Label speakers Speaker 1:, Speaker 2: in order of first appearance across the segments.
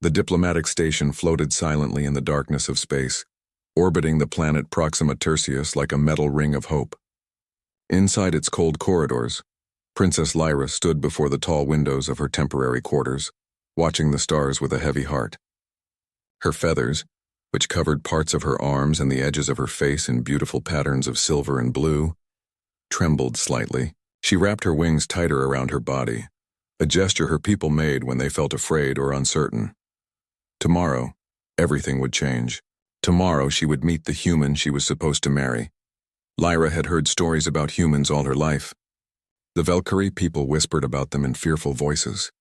Speaker 1: The diplomatic station floated silently in the darkness of space, orbiting the planet Proxima Tertius like a metal ring of hope. Inside its cold corridors, Princess Lyra stood before the tall windows of her temporary quarters, watching the stars with a heavy heart. Her feathers, which covered parts of her arms and the edges of her face in beautiful patterns of silver and blue, trembled slightly. She wrapped her wings tighter around her body, a gesture her people made when they felt afraid or uncertain. Tomorrow, everything would change. Tomorrow she would meet the human she was supposed to marry. Lyra had heard stories about humans all her life. The Valkyrie people whispered about them in fearful voices,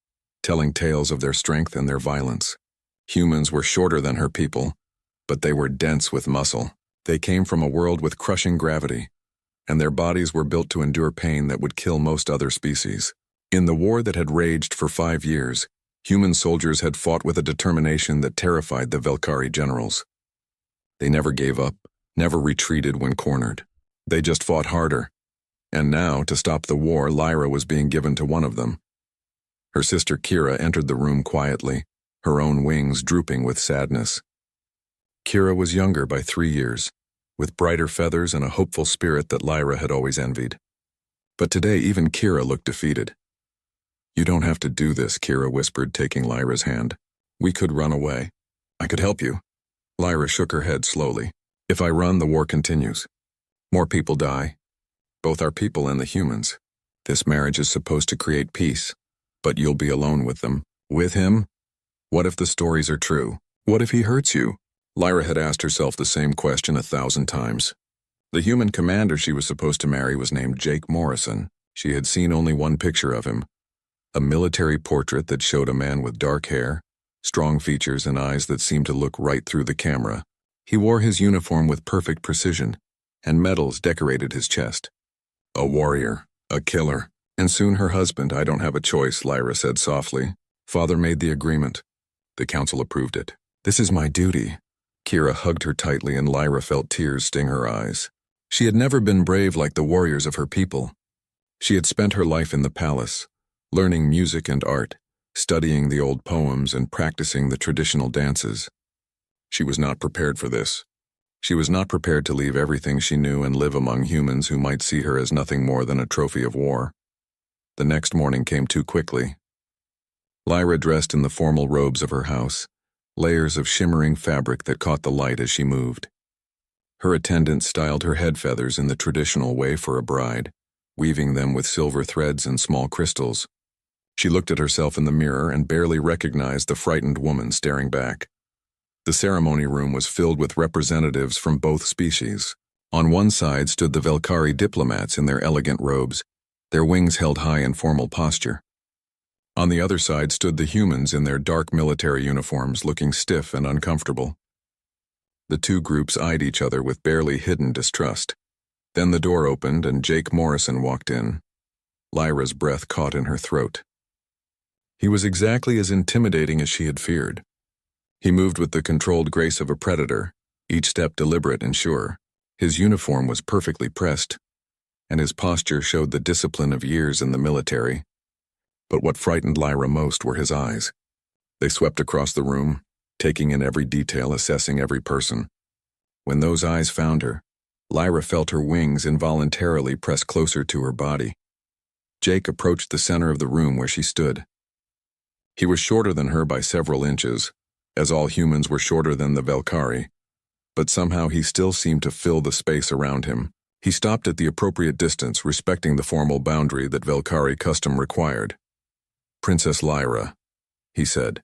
Speaker 1: telling tales of their strength and their violence. Humans were shorter than her people, but they were dense with muscle. They came from a world with crushing gravity, and their bodies were built to endure pain that would kill most other species. In the war that had raged for 5 years, human soldiers had fought with a determination that terrified the Valkyrie generals. They never gave up, never retreated when cornered. They just fought harder. And now, to stop the war, Lyra was being given to one of them. Her sister Kira entered the room quietly, her own wings drooping with sadness. Kira was younger by 3 years, with brighter feathers and a hopeful spirit that Lyra had always envied. But today even Kira looked defeated. "You don't have to do this," Kira whispered, taking Lyra's hand. "We could run away. I could help you." Lyra shook her head slowly. "If I run, the war continues. More people die. Both our people and the humans. This marriage is supposed to create peace, but you'll be alone with them. With him? What if the stories are true? What if he hurts you?" Lyra had asked herself the same question 1,000 times. The human commander she was supposed to marry was named Jake Morrison. She had seen only one picture of him, a military portrait that showed a man with dark hair, strong features and eyes that seemed to look right through the camera. He wore his uniform with perfect precision, and medals decorated his chest. A warrior, a killer, and soon her husband. "I don't have a choice," Lyra said softly. "Father made the agreement. The council approved it. This is my duty." Kira hugged her tightly, and Lyra felt tears sting her eyes. She had never been brave like the warriors of her people. She had spent her life in the palace, learning music and art, studying the old poems and practicing the traditional dances. She was not prepared for this. She was not prepared to leave everything she knew and live among humans who might see her as nothing more than a trophy of war. The next morning came too quickly. Lyra dressed in the formal robes of her house, layers of shimmering fabric that caught the light as she moved. Her attendant styled her head feathers in the traditional way for a bride, weaving them with silver threads and small crystals. She looked at herself in the mirror and barely recognized the frightened woman staring back. The ceremony room was filled with representatives from both species. On one side stood the Valkyrie diplomats in their elegant robes, their wings held high in formal posture. On the other side stood the humans in their dark military uniforms, looking stiff and uncomfortable. The two groups eyed each other with barely hidden distrust. Then the door opened and Jake Morrison walked in. Lyra's breath caught in her throat. He was exactly as intimidating as she had feared. He moved with the controlled grace of a predator, each step deliberate and sure. His uniform was perfectly pressed, and his posture showed the discipline of years in the military. But what frightened Lyra most were his eyes. They swept across the room, taking in every detail, assessing every person. When those eyes found her, Lyra felt her wings involuntarily press closer to her body. Jake approached the center of the room where she stood. He was shorter than her by several inches, as all humans were shorter than the Valkyrie, but somehow he still seemed to fill the space around him. He stopped at the appropriate distance, respecting the formal boundary that Valkyrie custom required. "Princess Lyra," he said,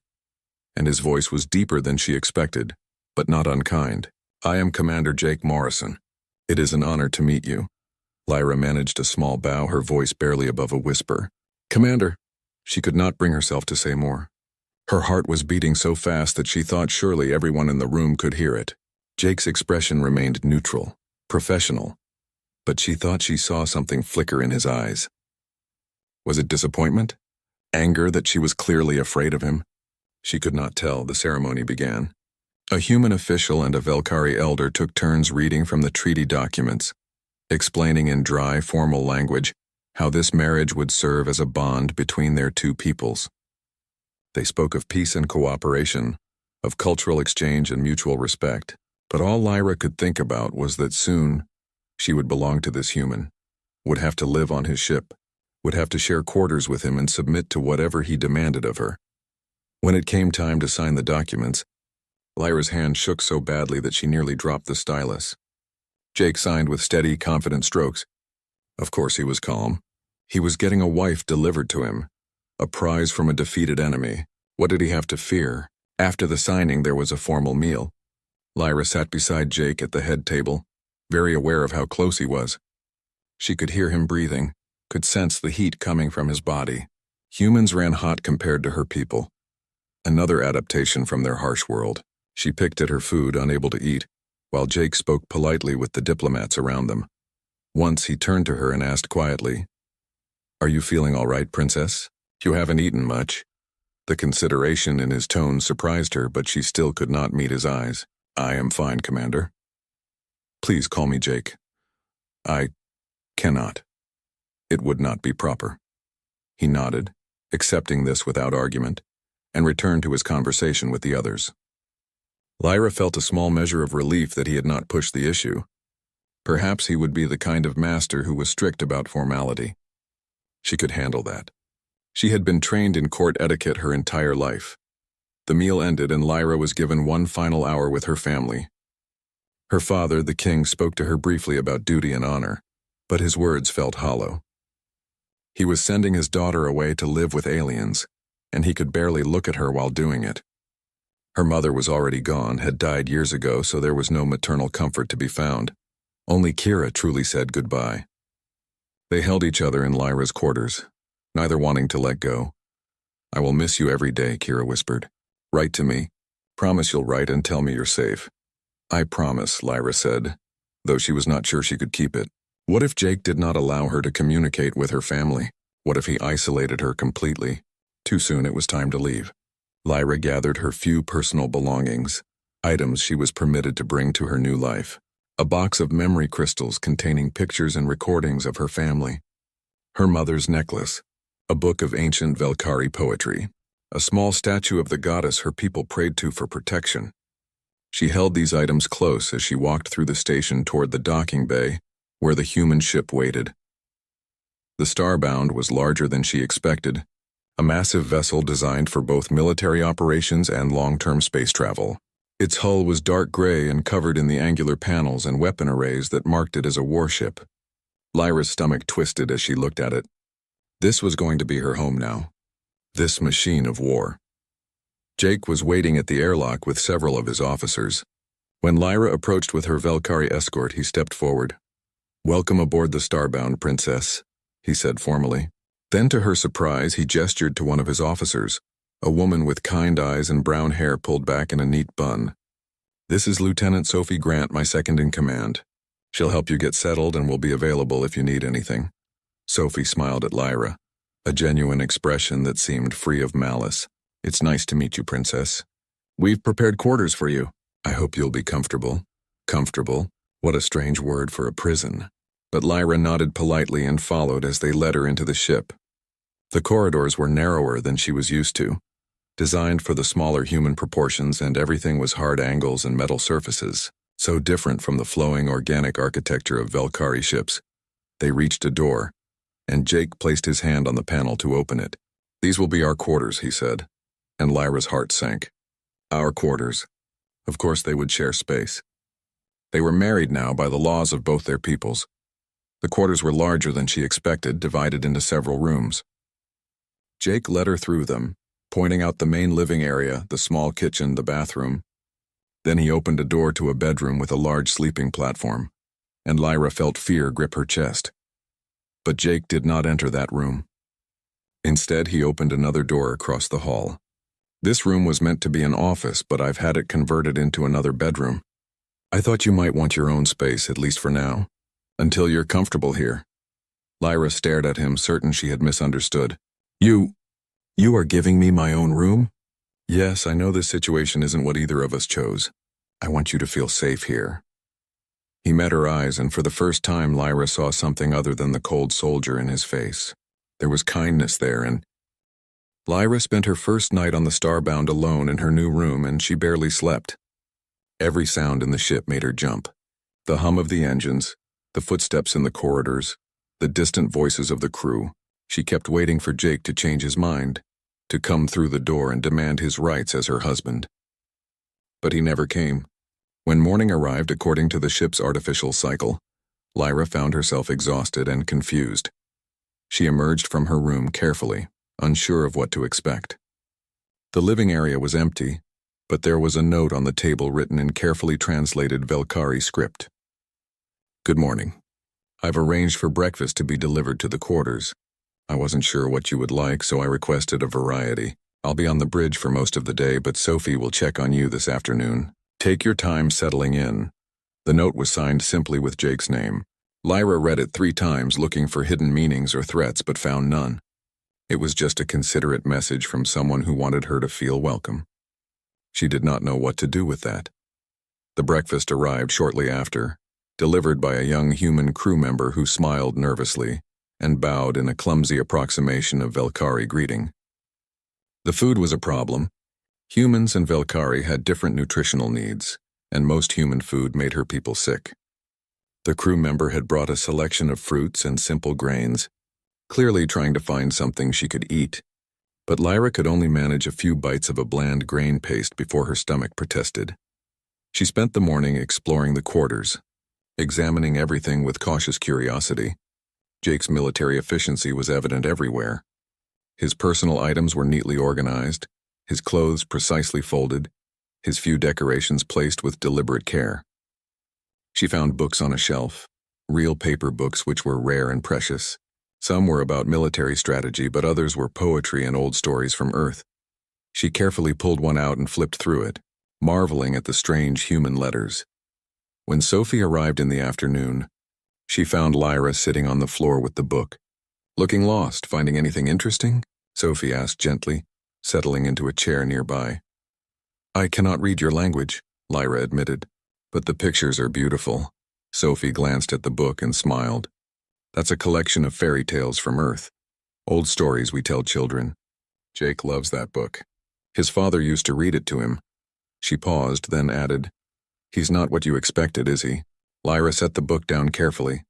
Speaker 1: and his voice was deeper than she expected, but not unkind. "I am Commander Jake Morrison. It is an honor to meet you." Lyra managed a small bow, her voice barely above a whisper. "Commander." She could not bring herself to say more. Her heart was beating so fast that she thought surely everyone in the room could hear it. Jake's expression remained neutral, professional, but she thought she saw something flicker in his eyes. Was it disappointment? Anger that she was clearly afraid of him? She could not tell. The ceremony began. A human official and a Valkyrie elder took turns reading from the treaty documents, explaining in dry, formal language how this marriage would serve as a bond between their two peoples. They spoke of peace and cooperation, of cultural exchange and mutual respect. But all Lyra could think about was that soon she would belong to this human, would have to live on his ship, would have to share quarters with him and submit to whatever he demanded of her. When it came time to sign the documents, Lyra's hand shook so badly that she nearly dropped the stylus. Jake signed with steady, confident strokes. Of course he was calm. He was getting a wife delivered to him, a prize from a defeated enemy. What did he have to fear? After the signing, there was a formal meal. Lyra sat beside Jake at the head table, very aware of how close he was. She could hear him breathing, could sense the heat coming from his body. Humans ran hot compared to her people. Another adaptation from their harsh world. She picked at her food, unable to eat, while Jake spoke politely with the diplomats around them. Once he turned to her and asked quietly, "Are you feeling all right, Princess? You haven't eaten much." The consideration in his tone surprised her, but she still could not meet his eyes. "I am fine, Commander." "Please call me Jake." "I cannot. It would not be proper." He nodded, accepting this without argument, and returned to his conversation with the others. Lyra felt a small measure of relief that he had not pushed the issue. Perhaps he would be the kind of master who was strict about formality. She could handle that. She had been trained in court etiquette her entire life. The meal ended and Lyra was given one final hour with her family. Her father, the king, spoke to her briefly about duty and honor, but his words felt hollow. He was sending his daughter away to live with aliens, and he could barely look at her while doing it. Her mother was already gone, had died years ago, so there was no maternal comfort to be found. Only Kira truly said goodbye. They held each other in Lyra's quarters, neither wanting to let go. "I will miss you every day," Kira whispered. "Write to me. Promise you'll write and tell me you're safe." "I promise," Lyra said, though she was not sure she could keep it. What if Jake did not allow her to communicate with her family? What if he isolated her completely? Too soon it was time to leave. Lyra gathered her few personal belongings, items she was permitted to bring to her new life. A box of memory crystals containing pictures and recordings of her family. Her mother's necklace. A book of ancient Velkari poetry. A small statue of the goddess her people prayed to for protection. She held these items close as she walked through the station toward the docking bay, where the human ship waited. The Starbound was larger than she expected, a massive vessel designed for both military operations and long-term space travel. Its hull was dark gray and covered in the angular panels and weapon arrays that marked it as a warship. Lyra's stomach twisted as she looked at it. This was going to be her home now. This machine of war. Jake was waiting at the airlock with several of his officers. When Lyra approached with her Velkari escort, he stepped forward. "Welcome aboard the Starbound, Princess," he said formally. Then to her surprise, he gestured to one of his officers, a woman with kind eyes and brown hair pulled back in a neat bun. "This is Lieutenant Sophie Grant, my second in command. She'll help you get settled and will be available if you need anything." Sophie smiled at Lyra, a genuine expression that seemed free of malice. "It's nice to meet you, Princess. We've prepared quarters for you. I hope you'll be comfortable." Comfortable? What a strange word for a prison. But Lyra nodded politely and followed as they led her into the ship. The corridors were narrower than she was used to, designed for the smaller human proportions, and everything was hard angles and metal surfaces, so different from the flowing organic architecture of Velkari ships. They reached a door, and Jake placed his hand on the panel to open it. "These will be our quarters," he said, and Lyra's heart sank. Our quarters. Of course they would share space. They were married now by the laws of both their peoples. The quarters were larger than she expected, divided into several rooms. Jake led her through them, pointing out the main living area, the small kitchen, the bathroom. Then he opened a door to a bedroom with a large sleeping platform, and Lyra felt fear grip her chest. But Jake did not enter that room. Instead, he opened another door across the hall. "This room was meant to be an office, but I've had it converted into another bedroom. I thought you might want your own space, at least for now, until you're comfortable here." Lyra stared at him, certain she had misunderstood. You are giving me my own room?" "Yes, I know this situation isn't what either of us chose. I want you to feel safe here." He met her eyes, and for the first time Lyra saw something other than the cold soldier in his face. There was kindness there, and Lyra spent her first night on the Starbound alone in her new room, and she barely slept. Every sound in the ship made her jump. The hum of the engines, the footsteps in the corridors, the distant voices of the crew. She kept waiting for Jake to change his mind, to come through the door and demand his rights as her husband. But he never came. When morning arrived according to the ship's artificial cycle, Lyra found herself exhausted and confused. She emerged from her room carefully, unsure of what to expect. The living area was empty, but there was a note on the table written in carefully translated Velkari script. "Good morning. I've arranged for breakfast to be delivered to the quarters. I wasn't sure what you would like, so I requested a variety. I'll be on the bridge for most of the day, but Sophie will check on you this afternoon. Take your time settling in." The note was signed simply with Jake's name. Lyra read it 3 times, looking for hidden meanings or threats, but found none. It was just a considerate message from someone who wanted her to feel welcome. She did not know what to do with that. The breakfast arrived shortly after, delivered by a young human crew member who smiled nervously and bowed in a clumsy approximation of Velkari greeting. The food was a problem. Humans and Velkari had different nutritional needs, and most human food made her people sick. The crew member had brought a selection of fruits and simple grains, clearly trying to find something she could eat, but Lyra could only manage a few bites of a bland grain paste before her stomach protested. She spent the morning exploring the quarters, examining everything with cautious curiosity. Jake's military efficiency was evident everywhere. His personal items were neatly organized, his clothes precisely folded, his few decorations placed with deliberate care. She found books on a shelf, real paper books which were rare and precious. Some were about military strategy, but others were poetry and old stories from Earth. She carefully pulled one out and flipped through it, marveling at the strange human letters. When Sophie arrived in the afternoon, she found Lyra sitting on the floor with the book. "Looking lost, finding anything interesting?" Sophie asked gently, settling into a chair nearby. "I cannot read your language," Lyra admitted, "but the pictures are beautiful." Sophie glanced at the book and smiled. "That's a collection of fairy tales from Earth. Old stories we tell children. Jake loves that book. His father used to read it to him." She paused, then added, "He's not what you expected, is he?" Lyra set the book down carefully.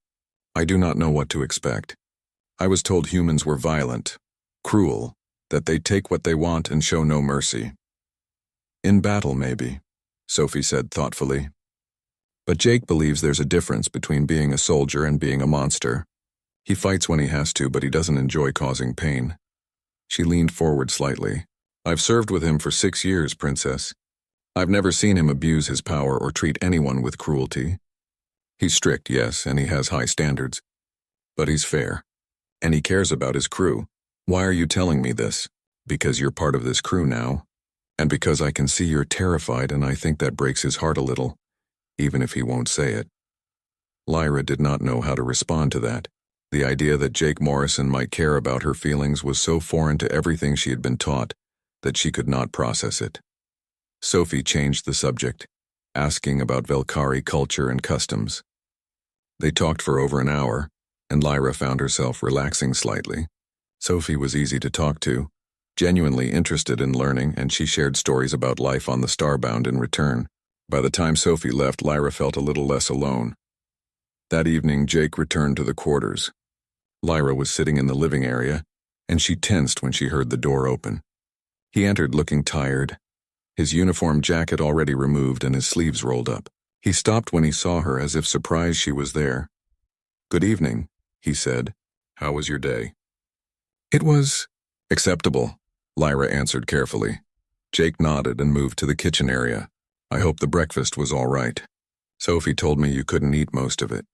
Speaker 1: "I do not know what to expect. I was told humans were violent, cruel, that they take what they want and show no mercy. In battle, maybe," Sophie said thoughtfully. "But Jake believes there's a difference between being a soldier and being a monster. He fights when he has to, but he doesn't enjoy causing pain." She leaned forward slightly. "I've served with him for 6 years, Princess. I've never seen him abuse his power or treat anyone with cruelty. He's strict, yes, and he has high standards. But he's fair. And he cares about his crew. Why are you telling me this? Because you're part of this crew now. And because I can see you're terrified, and I think that breaks his heart a little, even if he won't say it." Lyra did not know how to respond to that. The idea that Jake Morrison might care about her feelings was so foreign to everything she had been taught that she could not process it. Sophie changed the subject, asking about Velkari culture and customs. They talked for over an hour, and Lyra found herself relaxing slightly. Sophie was easy to talk to, genuinely interested in learning, and she shared stories about life on the Starbound in return. By the time Sophie left, Lyra felt a little less alone. That evening, Jake returned to the quarters. Lyra was sitting in the living area, and she tensed when she heard the door open. He entered looking tired, his uniform jacket already removed and his sleeves rolled up. He stopped when he saw her, as if surprised she was there. "Good evening," he said. "How was your day?" "It was acceptable," Lyra answered carefully. Jake nodded and moved to the kitchen area. "I hope the breakfast was all right. Sophie told me you couldn't eat most of it.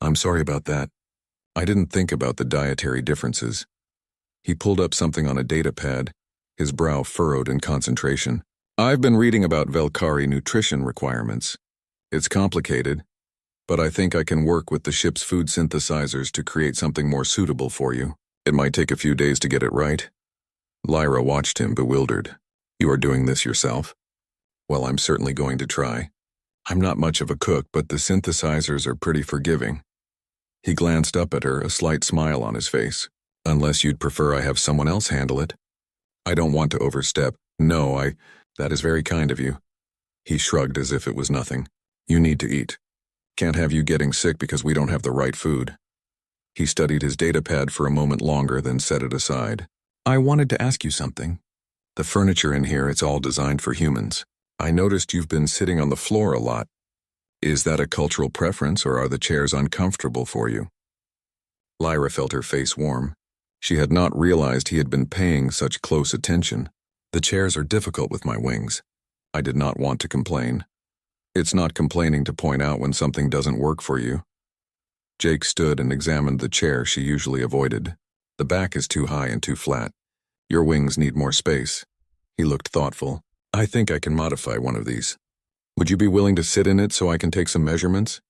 Speaker 1: I'm sorry about that. I didn't think about the dietary differences." He pulled up something on a data pad, his brow furrowed in concentration. "I've been reading about Velkari nutrition requirements. It's complicated, but I think I can work with the ship's food synthesizers to create something more suitable for you. It might take a few days to get it right." Lyra watched him, bewildered. "You are doing this yourself?" "Well, I'm certainly going to try. I'm not much of a cook, but the synthesizers are pretty forgiving." He glanced up at her, a slight smile on his face. "Unless you'd prefer I have someone else handle it." I don't want to overstep. No, that is very kind of you. He shrugged as if it was nothing. You need to eat. Can't have you getting sick because we don't have the right food. He studied his datapad for a moment longer, then set it aside. I wanted to ask you something. The furniture in here, it's all designed for humans. I noticed you've been sitting on the floor a lot. Is that a cultural preference, or are the chairs uncomfortable for you? Lyra felt her face warm. She had not realized he had been paying such close attention. The chairs are difficult with my wings. I did not want to complain. It's not complaining to point out when something doesn't work for you. Jake stood and examined the chair she usually avoided. The back is too high and too flat. Your wings need more space. He looked thoughtful. I think I can modify one of these. Would you be willing to sit in it so I can take some measurements?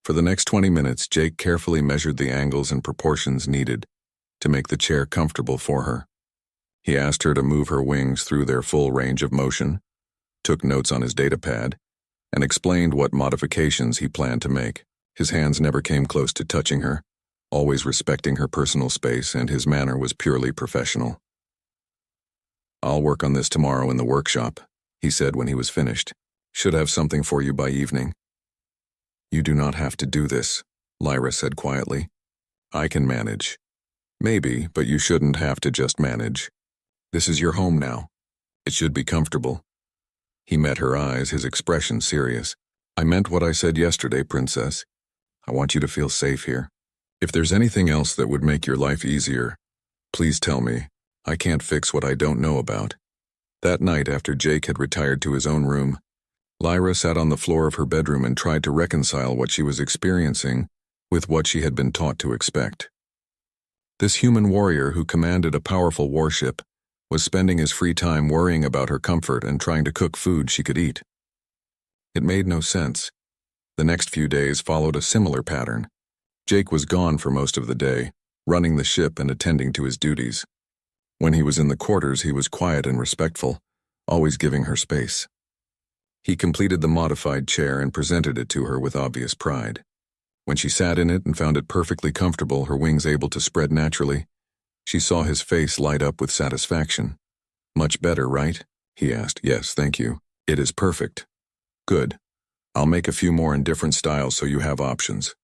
Speaker 1: For the next 20 minutes, Jake carefully measured the angles and proportions needed to make the chair comfortable for her. He asked her to move her wings through their full range of motion, took notes on his datapad, and explained what modifications he planned to make. His hands never came close to touching her, always respecting her personal space, and his manner was purely professional. I'll work on this tomorrow in the workshop, he said when he was finished. Should have something for you by evening. You do not have to do this, Lyra said quietly. I can manage. Maybe, but you shouldn't have to just manage. This is your home now. It should be comfortable. He met her eyes, his expression serious. I meant what I said yesterday, Princess. I want you to feel safe here. If there's anything else that would make your life easier, please tell me. I can't fix what I don't know about. That night, after Jake had retired to his own room, Lyra sat on the floor of her bedroom and tried to reconcile what she was experiencing with what she had been taught to expect. This human warrior who commanded a powerful warship was spending his free time worrying about her comfort and trying to cook food she could eat. It made no sense. The next few days followed a similar pattern. Jake was gone for most of the day, running the ship and attending to his duties. When he was in the quarters, he was quiet and respectful, always giving her space. He completed the modified chair and presented it to her with obvious pride. When she sat in it and found it perfectly comfortable, her wings able to spread naturally, she saw his face light up with satisfaction. Much better, right? He asked. Yes, thank you. It is perfect. Good. I'll make a few more in different styles so you have options.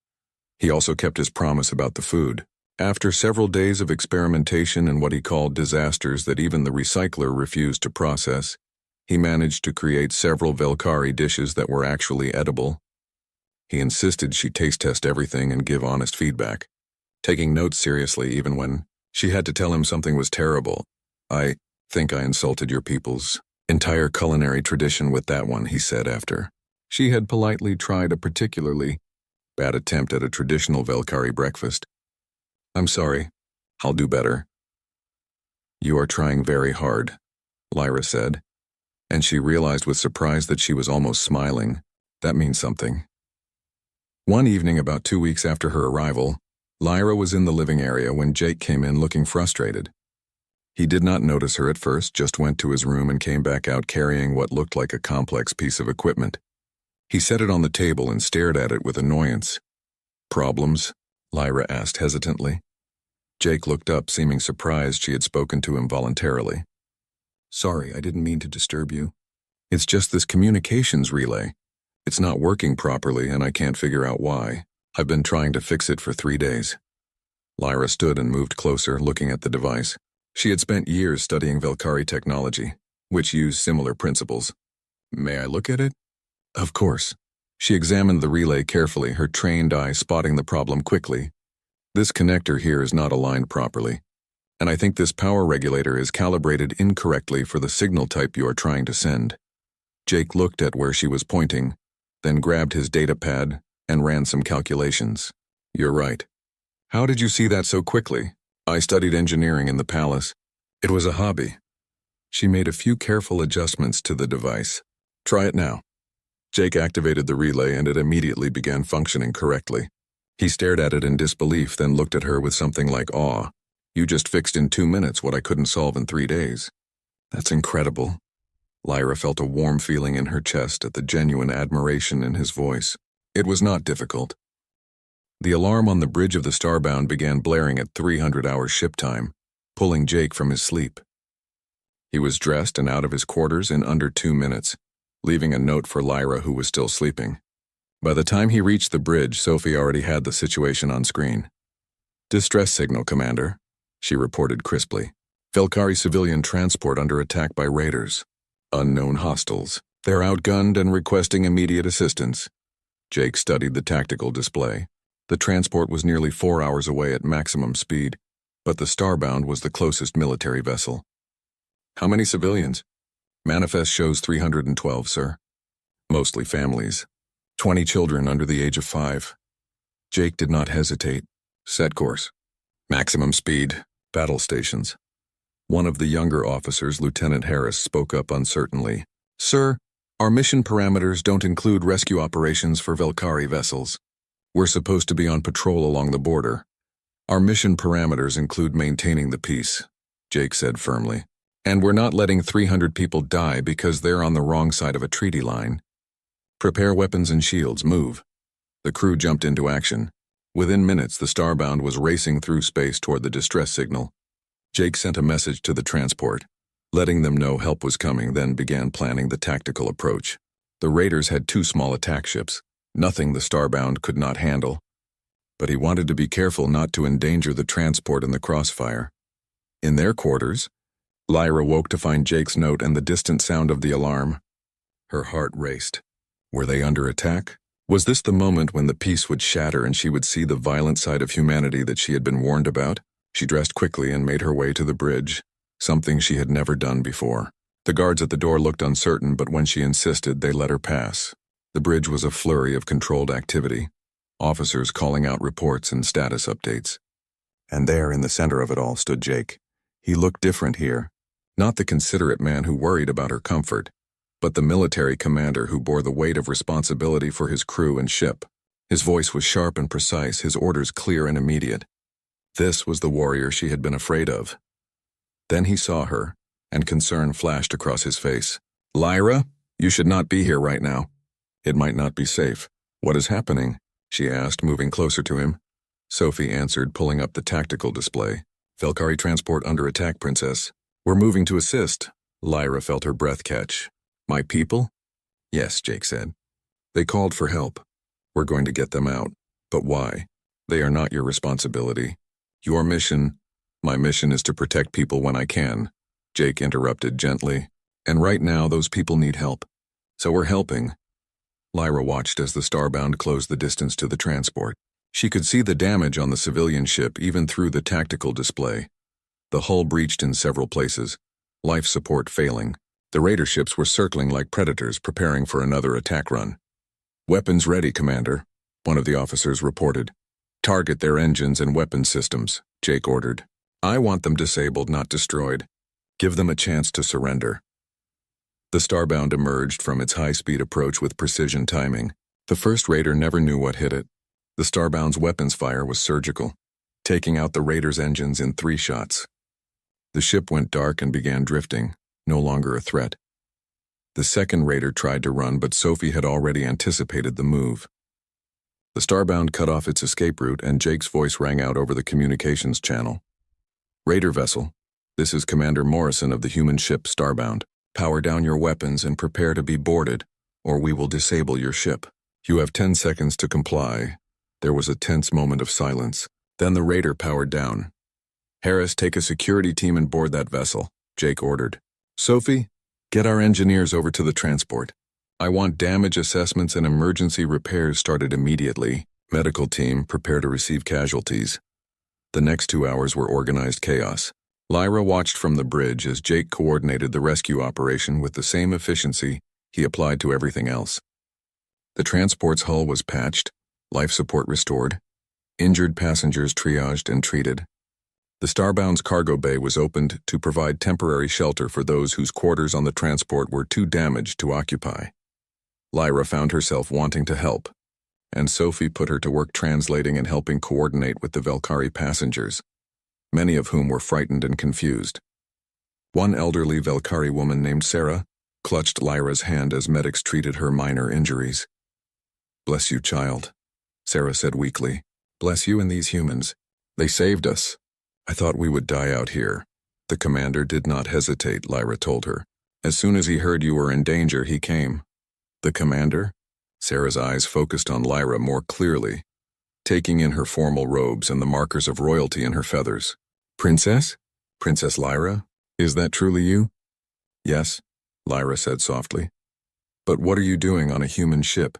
Speaker 1: He also kept his promise about the food. After several days of experimentation and what he called disasters that even the recycler refused to process, he managed to create several Velkari dishes that were actually edible. He insisted she taste test everything and give honest feedback, taking notes seriously even when she had to tell him something was terrible. I think I insulted your people's entire culinary tradition with that one, he said after. She had politely tried a particularly bad attempt at a traditional Velkari breakfast. I'm sorry. I'll do better. You are trying very hard, Lyra said, and she realized with surprise that she was almost smiling. That means something. One evening, about 2 weeks after her arrival, Lyra was in the living area when Jake came in looking frustrated. He did not notice her at first, just went to his room and came back out carrying what looked like a complex piece of equipment. He set it on the table and stared at it with annoyance. Problems? Lyra asked hesitantly. Jake looked up, seeming surprised she had spoken to him voluntarily. Sorry, I didn't mean to disturb you. It's just this communications relay. It's not working properly and I can't figure out why. I've been trying to fix it for 3 days. Lyra stood and moved closer, looking at the device. She had spent years studying Velkari technology, which used similar principles. May I look at it? Of course. She examined the relay carefully, her trained eye spotting the problem quickly. This connector here is not aligned properly, and I think this power regulator is calibrated incorrectly for the signal type you are trying to send. Jake looked at where she was pointing, then grabbed his datapad and ran some calculations. You're right. How did you see that so quickly? I studied engineering in the palace. It was a hobby. She made a few careful adjustments to the device. Try it now. Jake activated the relay and it immediately began functioning correctly. He stared at it in disbelief, then looked at her with something like awe. You just fixed in 2 minutes what I couldn't solve in 3 days. That's incredible. Lyra felt a warm feeling in her chest at the genuine admiration in his voice. It was not difficult. The alarm on the bridge of the Starbound began blaring at 300 hours ship time, pulling Jake from his sleep. He was dressed and out of his quarters in under 2 minutes, leaving a note for Lyra, who was still sleeping. By the time he reached the bridge, Sophie already had the situation on screen. "Distress signal, Commander," she reported crisply. "Velkari civilian transport under attack by raiders. Unknown hostiles. They're outgunned and requesting immediate assistance." Jake studied the tactical display. The transport was nearly 4 hours away at maximum speed, but the Starbound was the closest military vessel. "How many civilians?" "Manifest shows 312, sir. Mostly families. 20 children under the age of 5. Jake did not hesitate. "Set course. Maximum speed. Battle stations." One of the younger officers, Lieutenant Harris, spoke up uncertainly. "Sir, our mission parameters don't include rescue operations for Velkari vessels. We're supposed to be on patrol along the border. Our mission parameters include maintaining the peace," Jake said firmly. "And we're not letting 300 people die because they're on the wrong side of a treaty line. Prepare weapons and shields, move." The crew jumped into action. Within minutes, the Starbound was racing through space toward the distress signal. Jake sent a message to the transport, letting them know help was coming, then began planning the tactical approach. The raiders had 2 small attack ships, nothing the Starbound could not handle. But he wanted to be careful not to endanger the transport in the crossfire. In their quarters, Lyra woke to find Jake's note and the distant sound of the alarm. Her heart raced. Were they under attack? Was this the moment when the peace would shatter and she would see the violent side of humanity that she had been warned about? She dressed quickly and made her way to the bridge, something she had never done before. The guards at the door looked uncertain, but when she insisted, they let her pass. The bridge was a flurry of controlled activity, officers calling out reports and status updates. And there, in the center of it all, stood Jake. He looked different here. Not the considerate man who worried about her comfort, but the military commander who bore the weight of responsibility for his crew and ship. His voice was sharp and precise, his orders clear and immediate. This was the warrior she had been afraid of. Then he saw her, and concern flashed across his face. "Lyra, you should not be here right now. It might not be safe." "What is happening?" she asked, moving closer to him. Sophie answered, pulling up the tactical display. "Velkari transport under attack, Princess. We're moving to assist." Lyra felt her breath catch. "My people?" "Yes," Jake said. "They called for help. We're going to get them out. But why? They are not your responsibility. Your mission—" "My mission is to protect people when I can," Jake interrupted gently. "And right now, those people need help. So we're helping." Lyra watched as the Starbound closed the distance to the transport. She could see the damage on the civilian ship even through the tactical display. The hull breached in several places, life support failing. The raider ships were circling like predators, preparing for another attack run. "Weapons ready, Commander," one of the officers reported. "Target their engines and weapon systems," Jake ordered. "I want them disabled, not destroyed. Give them a chance to surrender." The Starbound emerged from its high-speed approach with precision timing. The first raider never knew what hit it. The Starbound's weapons fire was surgical, taking out the raider's engines in 3 shots. The ship went dark and began drifting, no longer a threat. The second raider tried to run, but Sophie had already anticipated the move. The Starbound cut off its escape route, and Jake's voice rang out over the communications channel. "Raider vessel, this is Commander Morrison of the human ship Starbound. Power down your weapons and prepare to be boarded, or we will disable your ship. You have 10 seconds to comply." There was a tense moment of silence. Then the raider powered down. "Harris, take a security team and board that vessel," Jake ordered. "Sophie, get our engineers over to the transport. I want damage assessments and emergency repairs started immediately. Medical team, prepare to receive casualties." The next 2 hours were organized chaos. Lyra watched from the bridge as Jake coordinated the rescue operation with the same efficiency he applied to everything else. The transport's hull was patched, life support restored, injured passengers triaged and treated. The Starbound's cargo bay was opened to provide temporary shelter for those whose quarters on the transport were too damaged to occupy. Lyra found herself wanting to help, and Sophie put her to work translating and helping coordinate with the Velkari passengers, many of whom were frightened and confused. One elderly Velkari woman named Sarah clutched Lyra's hand as medics treated her minor injuries. "Bless you, child," Sarah said weakly. "Bless you and these humans. They saved us. I thought we would die out here." The commander did not hesitate, Lyra told her. As soon as he heard you were in danger, he came. The commander? Sarah's eyes focused on Lyra more clearly, taking in her formal robes and the markers of royalty in her feathers. Princess? Princess Lyra? Is that truly you? Yes, Lyra said softly. But what are you doing on a human ship?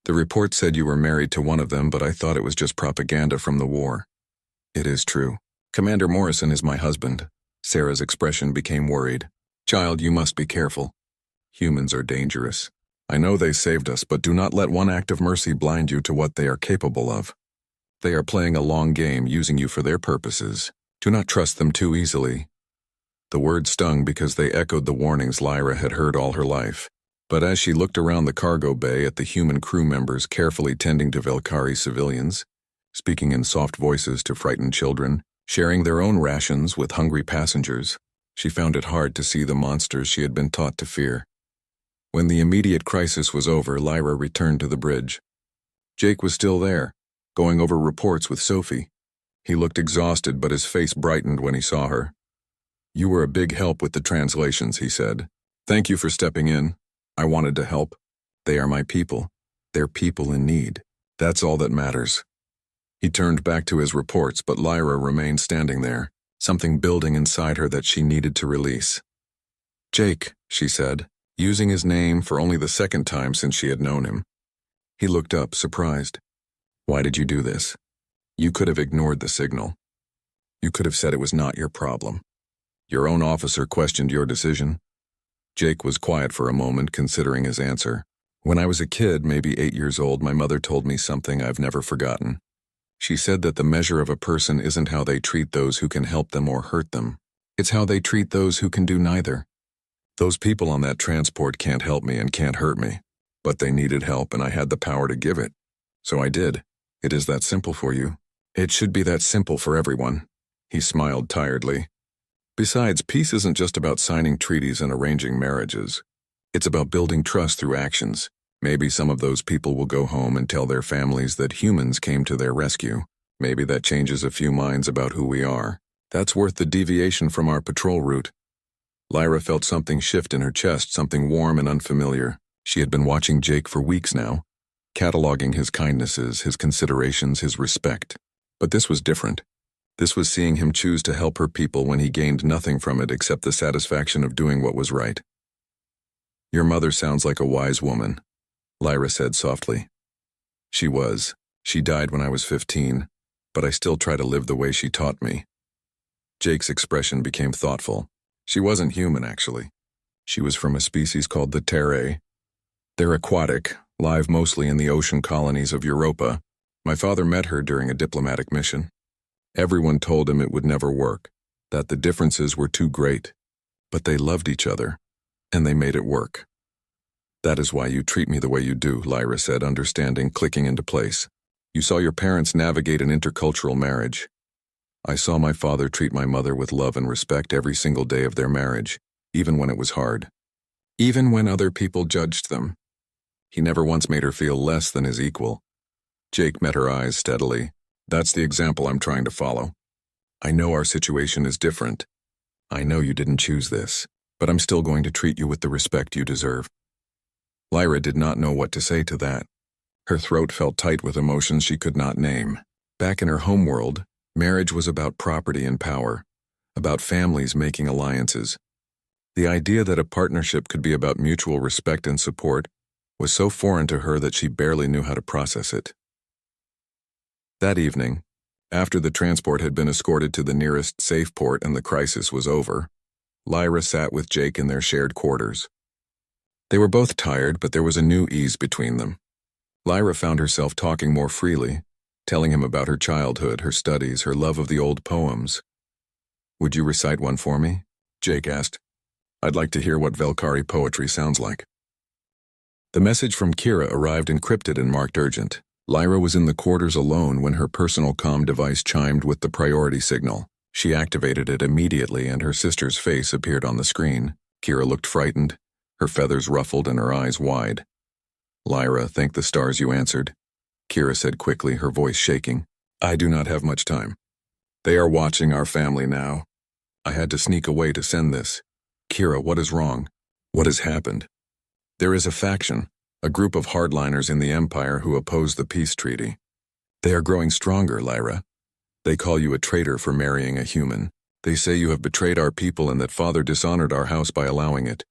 Speaker 1: The report said you were married to one of them, but I thought it was just propaganda from the war. It is true. Commander Morrison is my husband. Sarah's expression became worried. Child, you must be careful. Humans are dangerous. I know they saved us, but do not let one act of mercy blind you to what they are capable of. They are playing a long game, using you for their purposes. Do not trust them too easily. The words stung because they echoed the warnings Lyra had heard all her life. But as she looked around the cargo bay at the human crew members carefully tending to Velkari civilians, speaking in soft voices to frightened children, sharing their own rations with hungry passengers, she found it hard to see the monsters she had been taught to fear. When the immediate crisis was over, Lyra returned to the bridge. Jake was still there, going over reports with Sophie. He looked exhausted, but his face brightened when he saw her. You were a big help with the translations, he said. Thank you for stepping in. I wanted to help. They are my people. They're people in need. That's all that matters. He turned back to his reports, but Lyra remained standing there, something building inside her that she needed to release. Jake, she said, using his name for only the second time since she had known him. He looked up, surprised. Why did you do this? You could have ignored the signal. You could have said it was not your problem. Your own officer questioned your decision. Jake was quiet for a moment, considering his answer. When I was a kid, maybe 8 years old, my mother told me something I've never forgotten. She said that the measure of a person isn't how they treat those who can help them or hurt them. It's how they treat those who can do neither. Those people on that transport can't help me and can't hurt me. But they needed help and I had the power to give it. So I did. It is that simple for you. It should be that simple for everyone. He smiled tiredly. Besides, peace isn't just about signing treaties and arranging marriages. It's about building trust through actions. Maybe some of those people will go home and tell their families that humans came to their rescue. Maybe that changes a few minds about who we are. That's worth the deviation from our patrol route. Lyra felt something shift in her chest, something warm and unfamiliar. She had been watching Jake for weeks now, cataloging his kindnesses, his considerations, his respect. But this was different. This was seeing him choose to help her people when he gained nothing from it except the satisfaction of doing what was right. Your mother sounds like a wise woman, Lyra said softly. She was. She died when I was 15, but I still try to live the way she taught me. Jake's expression became thoughtful. She wasn't human, actually. She was from a species called the Terrae. They're aquatic, live mostly in the ocean colonies of Europa. My father met her during a diplomatic mission. Everyone told him it would never work, that the differences were too great. But they loved each other, and they made it work. That is why you treat me the way you do, Lyra said, understanding clicking into place. You saw your parents navigate an intercultural marriage. I saw my father treat my mother with love and respect every single day of their marriage, even when it was hard. Even when other people judged them. He never once made her feel less than his equal. Jake met her eyes steadily. That's the example I'm trying to follow. I know our situation is different. I know you didn't choose this, but I'm still going to treat you with the respect you deserve. Lyra did not know what to say to that. Her throat felt tight with emotions she could not name. Back in her homeworld, marriage was about property and power, about families making alliances. The idea that a partnership could be about mutual respect and support was so foreign to her that she barely knew how to process it. That evening, after the transport had been escorted to the nearest safe port and the crisis was over, Lyra sat with Jake in their shared quarters. They were both tired, but there was a new ease between them. Lyra found herself talking more freely, telling him about her childhood, her studies, her love of the old poems. Would you recite one for me? Jake asked. I'd like to hear what Velkari poetry sounds like. The message from Kira arrived encrypted and marked urgent. Lyra was in the quarters alone when her personal comm device chimed with the priority signal. She activated it immediately and her sister's face appeared on the screen. Kira looked frightened, her feathers ruffled and her eyes wide. Lyra, thank the stars you answered, Kira said quickly, her voice shaking. I do not have much time. They are watching our family now. I had to sneak away to send this. Kira, what is wrong? What has happened? There is a faction, a group of hardliners in the Empire who oppose the peace treaty. They are growing stronger, Lyra. They call you a traitor for marrying a human. They say you have betrayed our people and that Father dishonored our house by allowing it.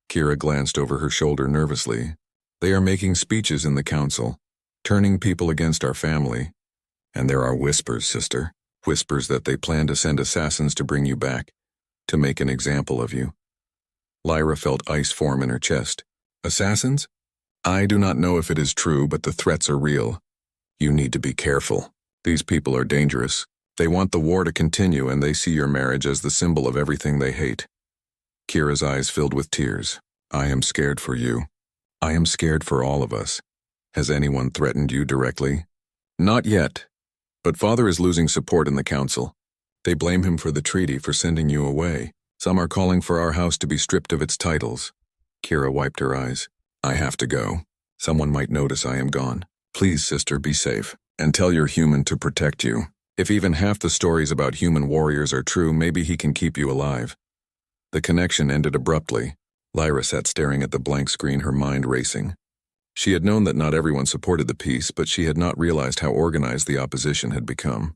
Speaker 1: Kira glanced over her shoulder nervously. They are making speeches in the council, turning people against our family. And there are whispers, sister. Whispers that they plan to send assassins to bring you back, to make an example of you. Lyra felt ice form in her chest. Assassins? I do not know if it is true, but the threats are real. You need to be careful. These people are dangerous. They want the war to continue, and they see your marriage as the symbol of everything they hate. Kira's eyes filled with tears. I am scared for you. I am scared for all of us. Has anyone threatened you directly? Not yet. But Father is losing support in the council. They blame him for the treaty, for sending you away. Some are calling for our house to be stripped of its titles. Kira wiped her eyes. I have to go. Someone might notice I am gone. Please, sister, be safe. And tell your human to protect you. If even half the stories about human warriors are true, maybe he can keep you alive. The connection ended abruptly. Lyra sat staring at the blank screen, her mind racing. She had known that not everyone supported the peace, but she had not realized how organized the opposition had become.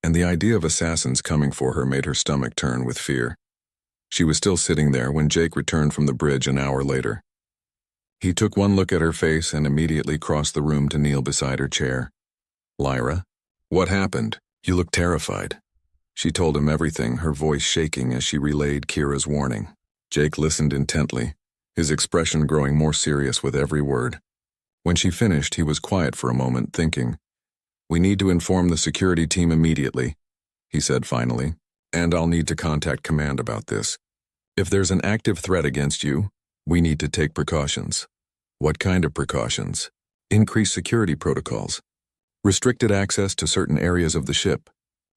Speaker 1: And the idea of assassins coming for her made her stomach turn with fear. She was still sitting there when Jake returned from the bridge an hour later. He took one look at her face and immediately crossed the room to kneel beside her chair. Lyra? What happened? You look terrified. She told him everything, her voice shaking as she relayed Kira's warning. Jake listened intently, his expression growing more serious with every word. When she finished, he was quiet for a moment, thinking. We need to inform the security team immediately, he said finally, and I'll need to contact command about this. If there's an active threat against you, we need to take precautions. What kind of precautions? Increased security protocols. Restricted access to certain areas of the ship.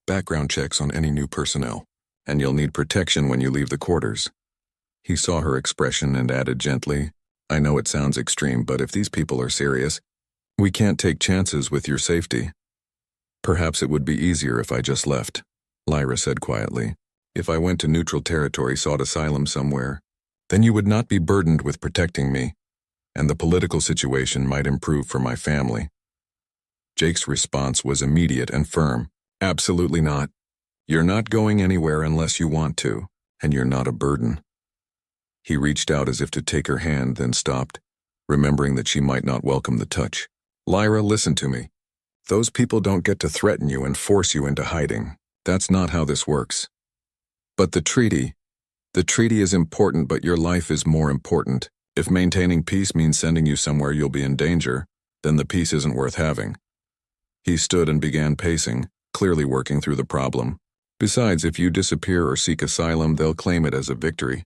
Speaker 1: Background checks on any new personnel. And you'll need protection when you leave the quarters. He saw her expression and added gently, I know it sounds extreme, but if these people are serious, we can't take chances with your safety. Perhaps it would be easier if I just left, Lyra said quietly. If I went to neutral territory, sought asylum somewhere, then you would not be burdened with protecting me, and the political situation might improve for my family. Jake's response was immediate and firm. Absolutely not. You're not going anywhere unless you want to, and you're not a burden. He reached out as if to take her hand, then stopped, remembering that she might not welcome the touch. Lyra, listen to me. Those people don't get to threaten you and force you into hiding. That's not how this works. But the treaty is important, but your life is more important. If maintaining peace means sending you somewhere you'll be in danger, then the peace isn't worth having. He stood and began pacing, clearly working through the problem. Besides, if you disappear or seek asylum, they'll claim it as a victory.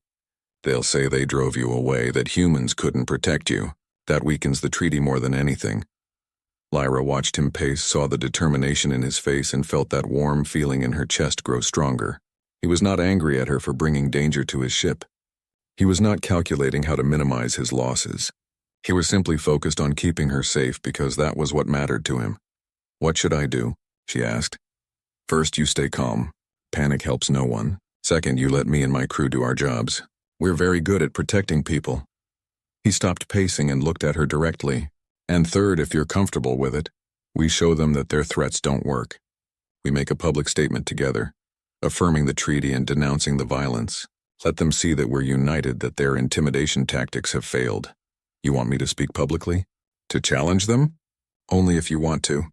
Speaker 1: They'll say they drove you away, that humans couldn't protect you. That weakens the treaty more than anything. Lyra watched him pace, saw the determination in his face, and felt that warm feeling in her chest grow stronger. He was not angry at her for bringing danger to his ship. He was not calculating how to minimize his losses. He was simply focused on keeping her safe because that was what mattered to him. What should I do? She asked. First, you stay calm. Panic helps no one. Second, you let me and my crew do our jobs. We're very good at protecting people. He stopped pacing and looked at her directly. And third, if you're comfortable with it, we show them that their threats don't work. We make a public statement together, affirming the treaty and denouncing the violence. Let them see that we're united, that their intimidation tactics have failed. You want me to speak publicly? To challenge them? Only if you want to.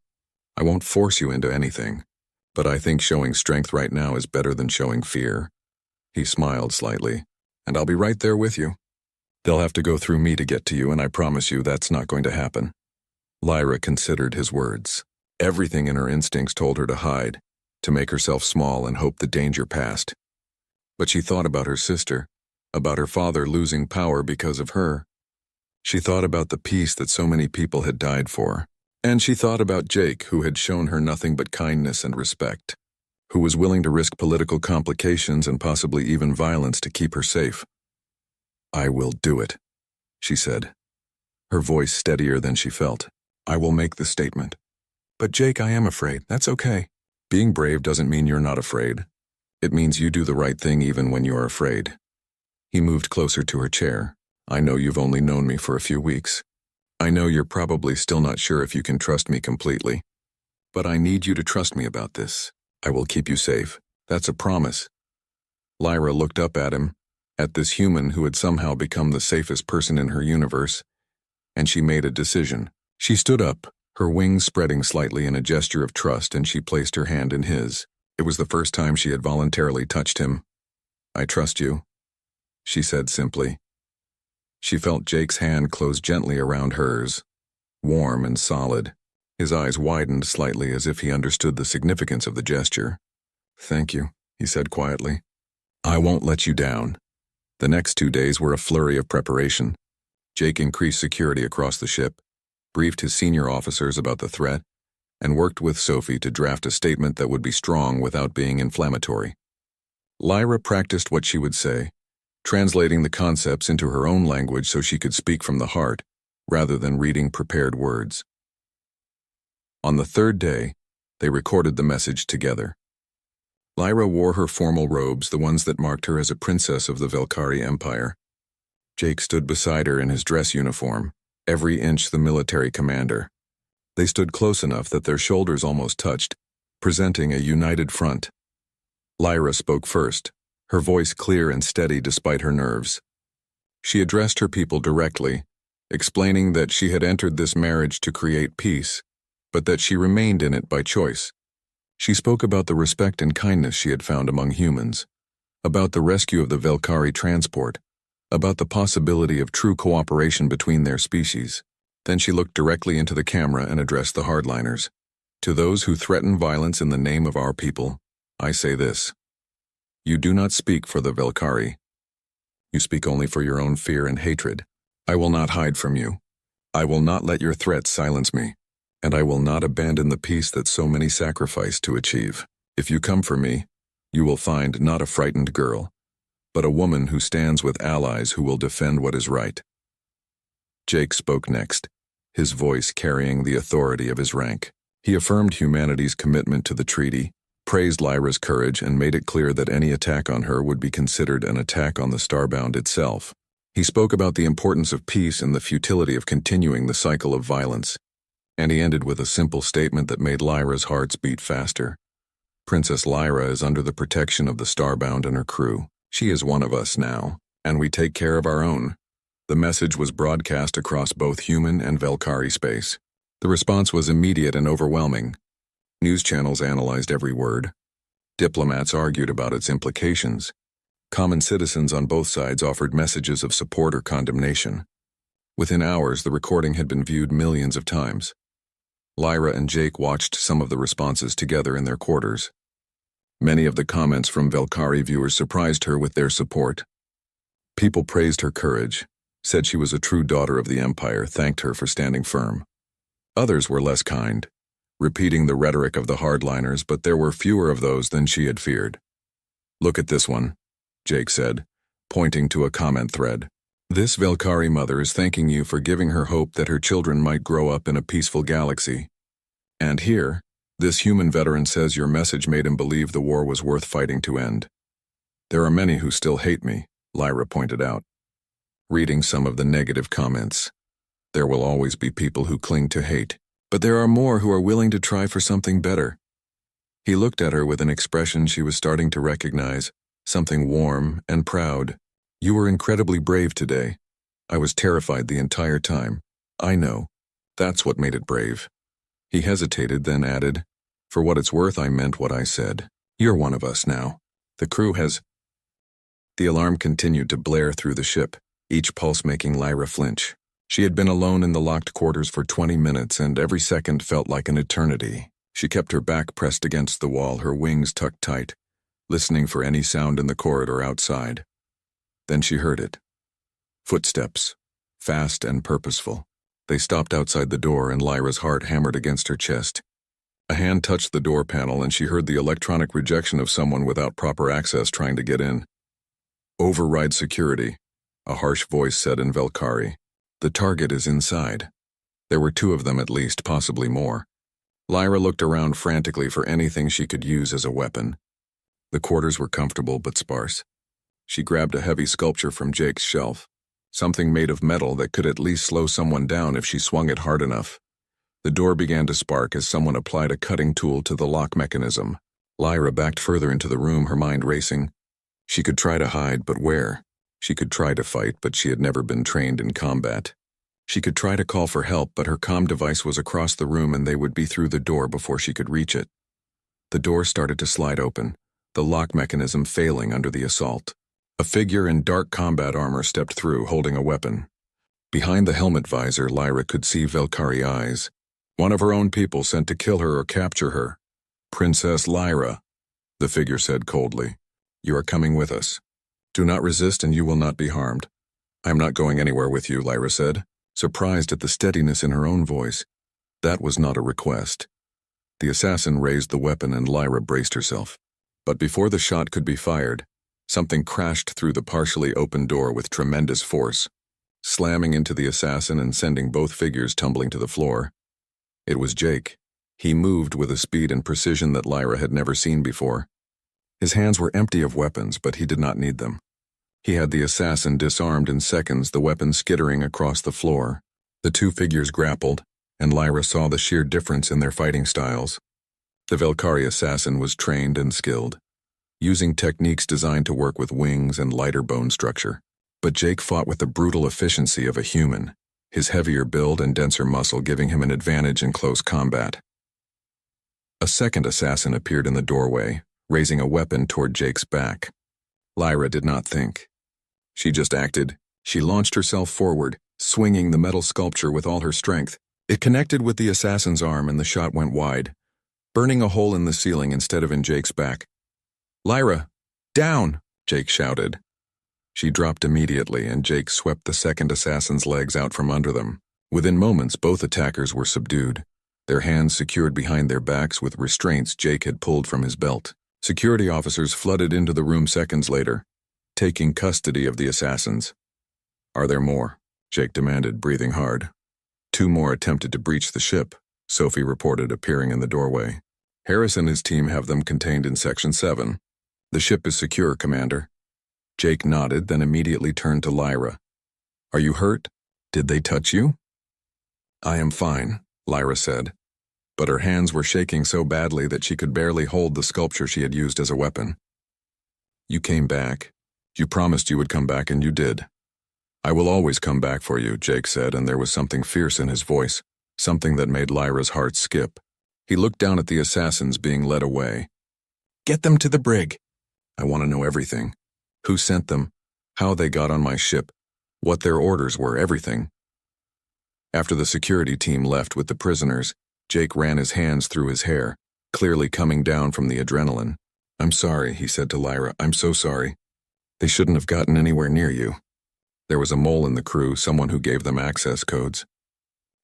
Speaker 1: I won't force you into anything, but I think showing strength right now is better than showing fear. He smiled slightly. And I'll be right there with you. They'll have to go through me to get to you, and I promise you that's not going to happen. Lyra considered his words. Everything in her instincts told her to hide, to make herself small and hope the danger passed. But she thought about her sister, about her father losing power because of her. She thought about the peace that so many people had died for. And she thought about Jake, who had shown her nothing but kindness and respect, who was willing to risk political complications and possibly even violence to keep her safe. I will do it, she said, her voice steadier than she felt. I will make the statement. But Jake, I am afraid. That's okay. Being brave doesn't mean you're not afraid. It means you do the right thing even when you're afraid. He moved closer to her chair. I know you've only known me for a few weeks. I know you're probably still not sure if you can trust me completely. But I need you to trust me about this. I will keep you safe. That's a promise. Lyra looked up at him, at this human who had somehow become the safest person in her universe, and she made a decision. She stood up, her wings spreading slightly in a gesture of trust, and she placed her hand in his. It was the first time she had voluntarily touched him. I trust you, she said simply. She felt Jake's hand close gently around hers, warm and solid. His eyes widened slightly as if he understood the significance of the gesture. Thank you, he said quietly. I won't let you down. The next 2 days were a flurry of preparation. Jake increased security across the ship, briefed his senior officers about the threat, and worked with Sophie to draft a statement that would be strong without being inflammatory. Lyra practiced what she would say, translating the concepts into her own language so she could speak from the heart, rather than reading prepared words. On the 3rd day, they recorded the message together. Lyra wore her formal robes, the ones that marked her as a princess of the Velkhari Empire. Jake stood beside her in his dress uniform, every inch the military commander. They stood close enough that their shoulders almost touched, presenting a united front. Lyra spoke first, her voice clear and steady despite her nerves. She addressed her people directly, explaining that she had entered this marriage to create peace, but that she remained in it by choice. She spoke about the respect and kindness she had found among humans, about the rescue of the Velkhari transport, about the possibility of true cooperation between their species. Then she looked directly into the camera and addressed the hardliners. To those who threaten violence in the name of our people, I say this. You do not speak for the Velkhari. You speak only for your own fear and hatred. I will not hide from you. I will not let your threats silence me. And I will not abandon the peace that so many sacrificed to achieve. If you come for me, you will find not a frightened girl, but a woman who stands with allies who will defend what is right. Jake spoke next, his voice carrying the authority of his rank. He affirmed humanity's commitment to the treaty, praised Lyra's courage, and made it clear that any attack on her would be considered an attack on the Starbound itself. He spoke about the importance of peace and the futility of continuing the cycle of violence. And he ended with a simple statement that made Lyra's hearts beat faster. Princess Lyra is under the protection of the Starbound and her crew. She is one of us now, and we take care of our own. The message was broadcast across both human and Velkhari space. The response was immediate and overwhelming. News channels analyzed every word. Diplomats argued about its implications. Common citizens on both sides offered messages of support or condemnation. Within hours, the recording had been viewed millions of times. Lyra and Jake watched some of the responses together in their quarters. Many of the comments from Velkhari viewers surprised her with their support. People praised her courage, said she was a true daughter of the Empire, thanked her for standing firm. Others were less kind, repeating the rhetoric of the hardliners, but there were fewer of those than she had feared. Look at this one, Jake said, pointing to a comment thread. This Velkhari mother is thanking you for giving her hope that her children might grow up in a peaceful galaxy. And here, this human veteran says your message made him believe the war was worth fighting to end. There are many who still hate me, Lyra pointed out. Reading some of the negative comments. There will always be people who cling to hate, but there are more who are willing to try for something better. He looked at her with an expression she was starting to recognize, something warm and proud. You were incredibly brave today. I was terrified the entire time. I know. That's what made it brave. He hesitated, then added, for what it's worth, I meant what I said. You're one of us now. The crew has... The alarm continued to blare through the ship, each pulse making Lyra flinch. She had been alone in the locked quarters for 20 minutes, and every second felt like an eternity. She kept her back pressed against the wall, her wings tucked tight, listening for any sound in the corridor outside. Then she heard it. Footsteps, fast and purposeful. They stopped outside the door, and Lyra's heart hammered against her chest. A hand touched the door panel, and she heard the electronic rejection of someone without proper access trying to get in. Override security, a harsh voice said in Velkhari. The target is inside. There were 2 of them at least, possibly more. Lyra looked around frantically for anything she could use as a weapon. The quarters were comfortable but sparse. She grabbed a heavy sculpture from Jake's shelf, something made of metal that could at least slow someone down if she swung it hard enough. The door began to spark as someone applied a cutting tool to the lock mechanism. Lyra backed further into the room, her mind racing. She could try to hide, but where? She could try to fight, but she had never been trained in combat. She could try to call for help, but her comm device was across the room and they would be through the door before she could reach it. The door started to slide open, the lock mechanism failing under the assault. A figure in dark combat armor stepped through, holding a weapon. Behind the helmet visor, Lyra could see Velkari eyes. One of her own people sent to kill her or capture her. Princess Lyra, the figure said coldly. You are coming with us. Do not resist and you will not be harmed. I am not going anywhere with you, Lyra said, surprised at the steadiness in her own voice. That was not a request. The assassin raised the weapon and Lyra braced herself. But before the shot could be fired, something crashed through the partially open door with tremendous force, slamming into the assassin and sending both figures tumbling to the floor. It was Jake. He moved with a speed and precision that Lyra had never seen before. His hands were empty of weapons, but he did not need them. He had the assassin disarmed in seconds, the weapon skittering across the floor. The two figures grappled, and Lyra saw the sheer difference in their fighting styles. The Velkari assassin was trained and skilled, using techniques designed to work with wings and lighter bone structure. But Jake fought with the brutal efficiency of a human, his heavier build and denser muscle giving him an advantage in close combat. A second assassin appeared in the doorway, raising a weapon toward Jake's back. Lyra did not think. She just acted. She launched herself forward, swinging the metal sculpture with all her strength. It connected with the assassin's arm and the shot went wide, burning a hole in the ceiling instead of in Jake's back. Lyra, down, Jake shouted. She dropped immediately and Jake swept the second assassin's legs out from under them. Within moments, both attackers were subdued, their hands secured behind their backs with restraints Jake had pulled from his belt. Security officers flooded into the room seconds later, taking custody of the assassins. Are there more? Jake demanded, breathing hard. 2 more attempted to breach the ship, Sophie reported, appearing in the doorway. Harris and his team have them contained in Section 7. The ship is secure, Commander. Jake nodded, then immediately turned to Lyra. Are you hurt? Did they touch you? I am fine, Lyra said, but her hands were shaking so badly that she could barely hold the sculpture she had used as a weapon. You came back. You promised you would come back, and you did. I will always come back for you, Jake said, and there was something fierce in his voice, something that made Lyra's heart skip. He looked down at the assassins being led away. Get them to the brig. I want to know everything. Who sent them? How they got on my ship? What their orders were, everything. After the security team left with the prisoners, Jake ran his hands through his hair, clearly coming down from the adrenaline. I'm sorry, he said to Lyra. I'm so sorry. They shouldn't have gotten anywhere near you. There was a mole in the crew, someone who gave them access codes.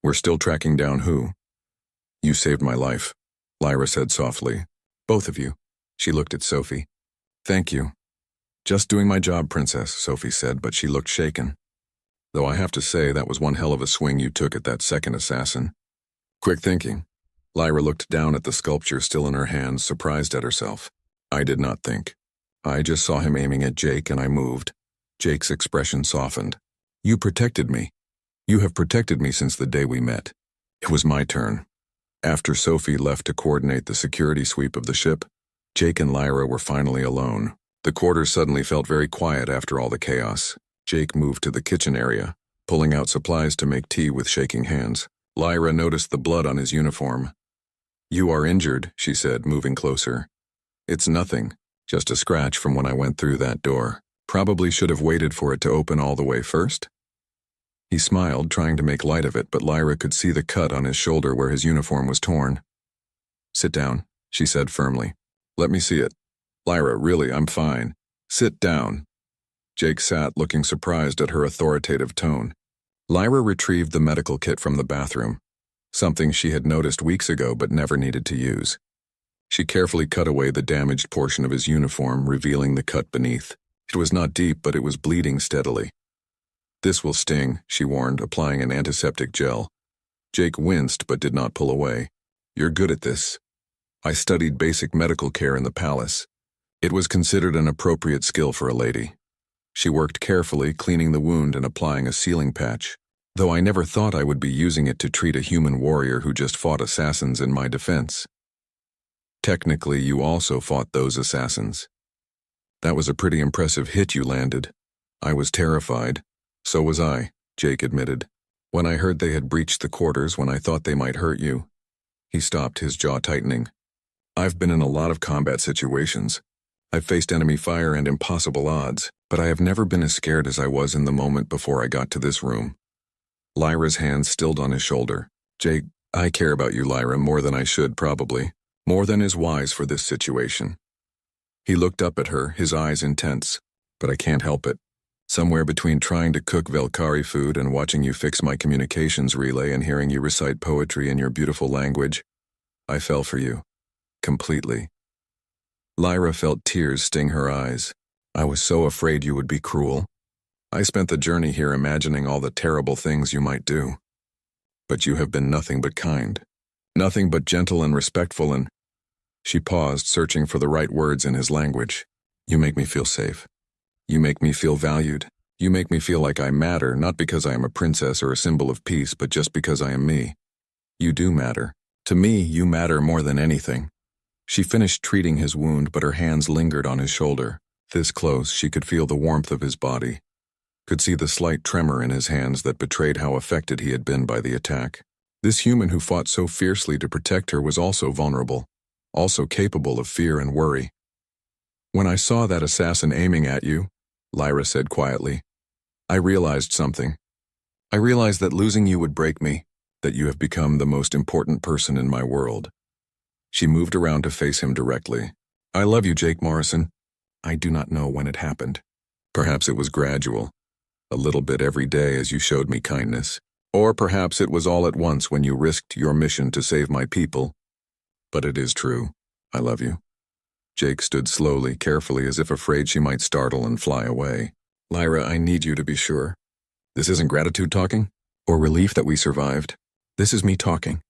Speaker 1: We're still tracking down who. You saved my life, Lyra said softly. Both of you. She looked at Sophie. Thank you. Just doing my job, Princess, Sophie said, but she looked shaken. Though I have to say that was one hell of a swing you took at that second assassin. Quick thinking. Lyra looked down at the sculpture still in her hands, surprised at herself. I did not think. I just saw him aiming at Jake and I moved. Jake's expression softened. You protected me. You have protected me since the day we met. It was my turn. After Sophie left to coordinate the security sweep of the ship, Jake and Lyra were finally alone. The quarters suddenly felt very quiet after all the chaos. Jake moved to the kitchen area, pulling out supplies to make tea with shaking hands. Lyra noticed the blood on his uniform. You are injured, she said, moving closer. It's nothing, just a scratch from when I went through that door. Probably should have waited for it to open all the way first. He smiled, trying to make light of it, but Lyra could see the cut on his shoulder where his uniform was torn. Sit down, she said firmly. Let me see it. Lyra, really, I'm fine. Sit down. Jake sat, looking surprised at her authoritative tone. Lyra retrieved the medical kit from the bathroom, something she had noticed weeks ago but never needed to use. She carefully cut away the damaged portion of his uniform, revealing the cut beneath. It was not deep, but it was bleeding steadily. This will sting, she warned, applying an antiseptic gel. Jake winced but did not pull away. You're good at this. I studied basic medical care in the palace. It was considered an appropriate skill for a lady. She worked carefully, cleaning the wound and applying a sealing patch, though I never thought I would be using it to treat a human warrior who just fought assassins in my defense. Technically, you also fought those assassins. That was a pretty impressive hit you landed. I was terrified. So was I, Jake admitted. When I heard they had breached the quarters, when I thought they might hurt you. He stopped, his jaw tightening. I've been in a lot of combat situations. I've faced enemy fire and impossible odds, but I have never been as scared as I was in the moment before I got to this room. Lyra's hand stilled on his shoulder. Jake, I care about you, Lyra, more than I should, probably. More than is wise for this situation. He looked up at her, his eyes intense. But I can't help it. Somewhere between trying to cook Velkari food and watching you fix my communications relay and hearing you recite poetry in your beautiful language, I fell for you. Completely. Lyra felt tears sting her eyes. I was so afraid you would be cruel. I spent the journey here imagining all the terrible things you might do. But you have been nothing but kind. Nothing but gentle and respectful and... She paused, searching for the right words in his language. You make me feel safe. You make me feel valued. You make me feel like I matter, not because I am a princess or a symbol of peace, but just because I am me. You do matter. To me, you matter more than anything. She finished treating his wound, but her hands lingered on his shoulder. This close, she could feel the warmth of his body. Could see the slight tremor in his hands that betrayed how affected he had been by the attack. This human who fought so fiercely to protect her was also vulnerable, also capable of fear and worry. When I saw that assassin aiming at you, Lyra said quietly, I realized something. I realized that losing you would break me, that you have become the most important person in my world. She moved around to face him directly. I love you, Jake Morrison. I do not know when it happened. Perhaps it was gradual, a little bit every day as you showed me kindness. Or perhaps it was all at once when you risked your mission to save my people. But it is true. I love you. Jake stood slowly, carefully, as if afraid she might startle and fly away. Lyra, I need you to be sure. This isn't gratitude talking, or relief that we survived. This is me talking.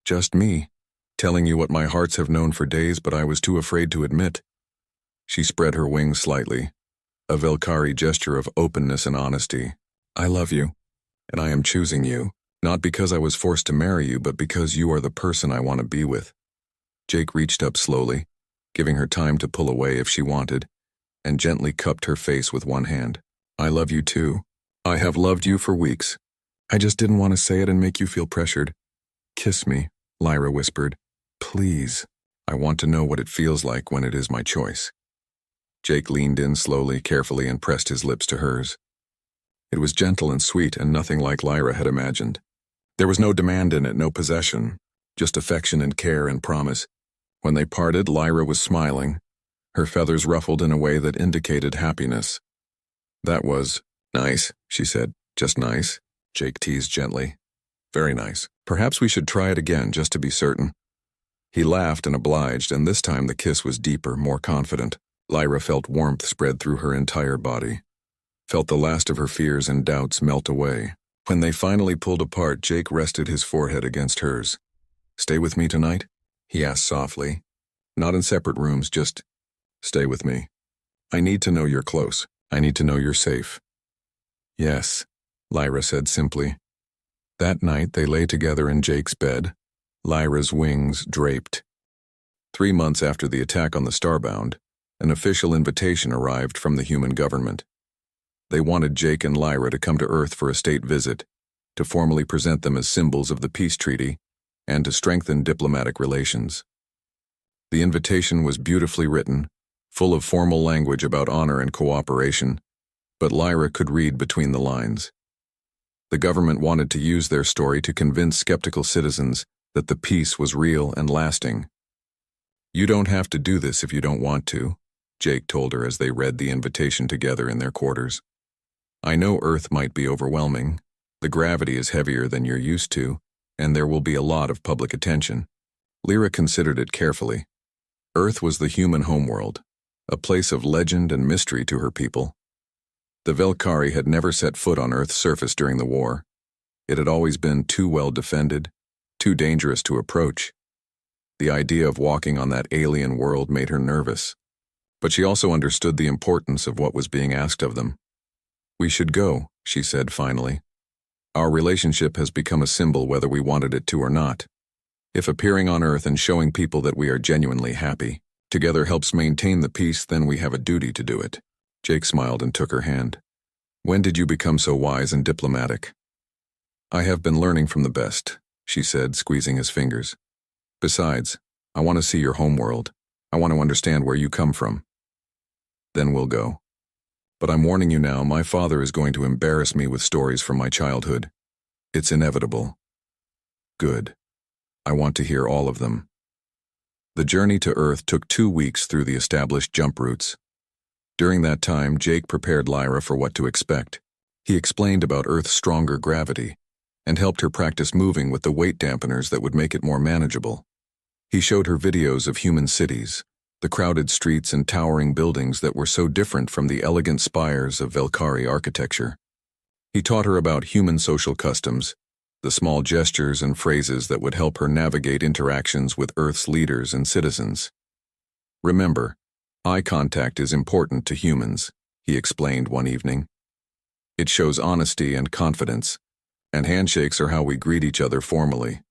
Speaker 1: Just me, telling you what my hearts have known for days, but I was too afraid to admit. She spread her wings slightly, a Velkari gesture of openness and honesty. I love you, and I am choosing you, not because I was forced to marry you, but because you are the person I want to be with. Jake reached up slowly, giving her time to pull away if she wanted, and gently cupped her face with one hand. I love you too. I have loved you for weeks. I just didn't want to say it and make you feel pressured. Kiss me, Lyra whispered. Please. I want to know what it feels like when it is my choice. Jake leaned in slowly, carefully, and pressed his lips to hers. It was gentle and sweet and nothing like Lyra had imagined. There was no demand in it, no possession, just affection and care and promise. When they parted, Lyra was smiling, her feathers ruffled in a way that indicated happiness. That was nice, she said. Just nice, Jake teased gently. Very nice. Perhaps we should try it again, just to be certain. He laughed and obliged, and this time the kiss was deeper, more confident. Lyra felt warmth spread through her entire body, felt the last of her fears and doubts melt away. When they finally pulled apart, Jake rested his forehead against hers. Stay with me tonight? He asked softly. Not in separate rooms, just stay with me. I need to know you're close. I need to know you're safe. Yes, Lyra said simply. That night they lay together in Jake's bed, Lyra's wings draped. 3 months after the attack on the Starbound, an official invitation arrived from the human government. They wanted Jake and Lyra to come to Earth for a state visit, to formally present them as symbols of the peace treaty, and to strengthen diplomatic relations. The invitation was beautifully written, full of formal language about honor and cooperation, but Lyra could read between the lines. The government wanted to use their story to convince skeptical citizens that the peace was real and lasting. You don't have to do this if you don't want to, Jake told her as they read the invitation together in their quarters. I know Earth might be overwhelming. The gravity is heavier than you're used to, and there will be a lot of public attention. Lyra considered it carefully. Earth was the human homeworld, a place of legend and mystery to her people. The Velkari had never set foot on Earth's surface during the war. It had always been too well defended, too dangerous to approach. The idea of walking on that alien world made her nervous. But she also understood the importance of what was being asked of them. "We should go," she said finally. "Our relationship has become a symbol whether we wanted it to or not. If appearing on Earth and showing people that we are genuinely happy together helps maintain the peace, then we have a duty to do it." Jake smiled and took her hand. "When did you become so wise and diplomatic?" "I have been learning from the best," she said, squeezing his fingers. "Besides, I want to see your homeworld. I want to understand where you come from. Then we'll go. But I'm warning you now, my father is going to embarrass me with stories from my childhood. It's inevitable." "Good. I want to hear all of them." The journey to Earth took 2 weeks through the established jump routes. During that time, Jake prepared Lyra for what to expect. He explained about Earth's stronger gravity and helped her practice moving with the weight dampeners that would make it more manageable. He showed her videos of human cities, the crowded streets and towering buildings that were so different from the elegant spires of Valkyrie architecture. He taught her about human social customs, the small gestures and phrases that would help her navigate interactions with Earth's leaders and citizens. "Remember, eye contact is important to humans," he explained one evening. "It shows honesty and confidence, and handshakes are how we greet each other formally.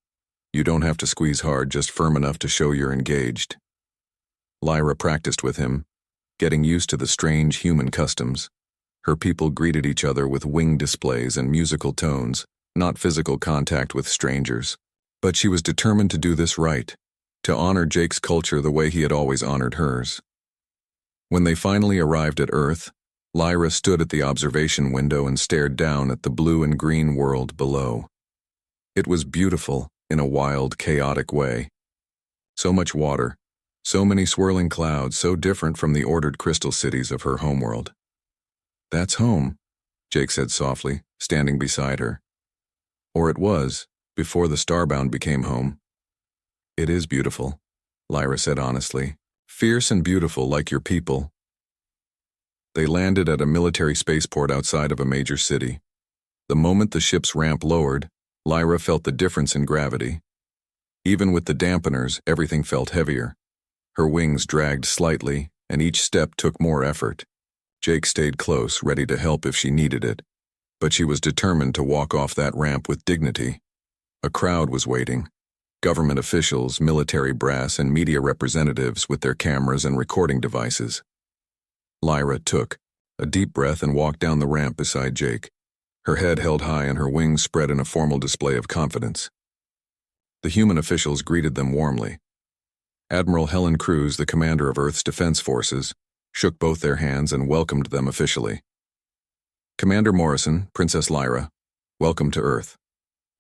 Speaker 1: You don't have to squeeze hard, just firm enough to show you're engaged." Lyra practiced with him, getting used to the strange human customs. Her people greeted each other with wing displays and musical tones, not physical contact with strangers. But she was determined to do this right, to honor Jake's culture the way he had always honored hers. When they finally arrived at Earth, Lyra stood at the observation window and stared down at the blue and green world below. It was beautiful in a wild, chaotic way. So much water, so many swirling clouds, so different from the ordered crystal cities of her homeworld. "That's home," Jake said softly, standing beside her. "Or it was, before the Starbound became home." "It is beautiful," Lyra said honestly. "Fierce and beautiful like your people." They landed at a military spaceport outside of a major city. The moment the ship's ramp lowered, Lyra felt the difference in gravity. Even with the dampeners, everything felt heavier. Her wings dragged slightly, and each step took more effort. Jake stayed close, ready to help if she needed it, but she was determined to walk off that ramp with dignity. A crowd was waiting. Government officials, military brass, and media representatives with their cameras and recording devices. Lyra took a deep breath and walked down the ramp beside Jake, her head held high and her wings spread in a formal display of confidence. The human officials greeted them warmly. Admiral Helen Cruz, the commander of Earth's Defense Forces, shook both their hands and welcomed them officially. "Commander Morrison, Princess Lyra, welcome to Earth.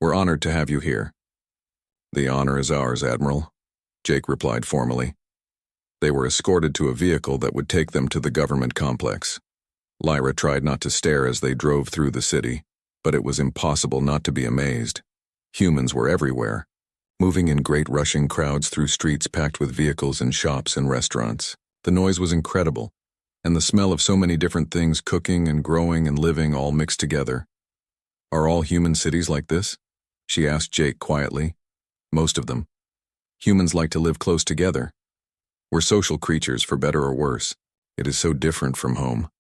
Speaker 1: We're honored to have you here." "The honor is ours, Admiral," Jake replied formally. They were escorted to a vehicle that would take them to the government complex. Lyra tried not to stare as they drove through the city, but it was impossible not to be amazed. Humans were everywhere, moving in great rushing crowds through streets packed with vehicles and shops and restaurants. The noise was incredible, and the smell of so many different things cooking and growing and living all mixed together. "Are all human cities like this?" she asked Jake quietly. "Most of them. Humans like to live close together. We're social creatures, for better or worse. It is so different from home.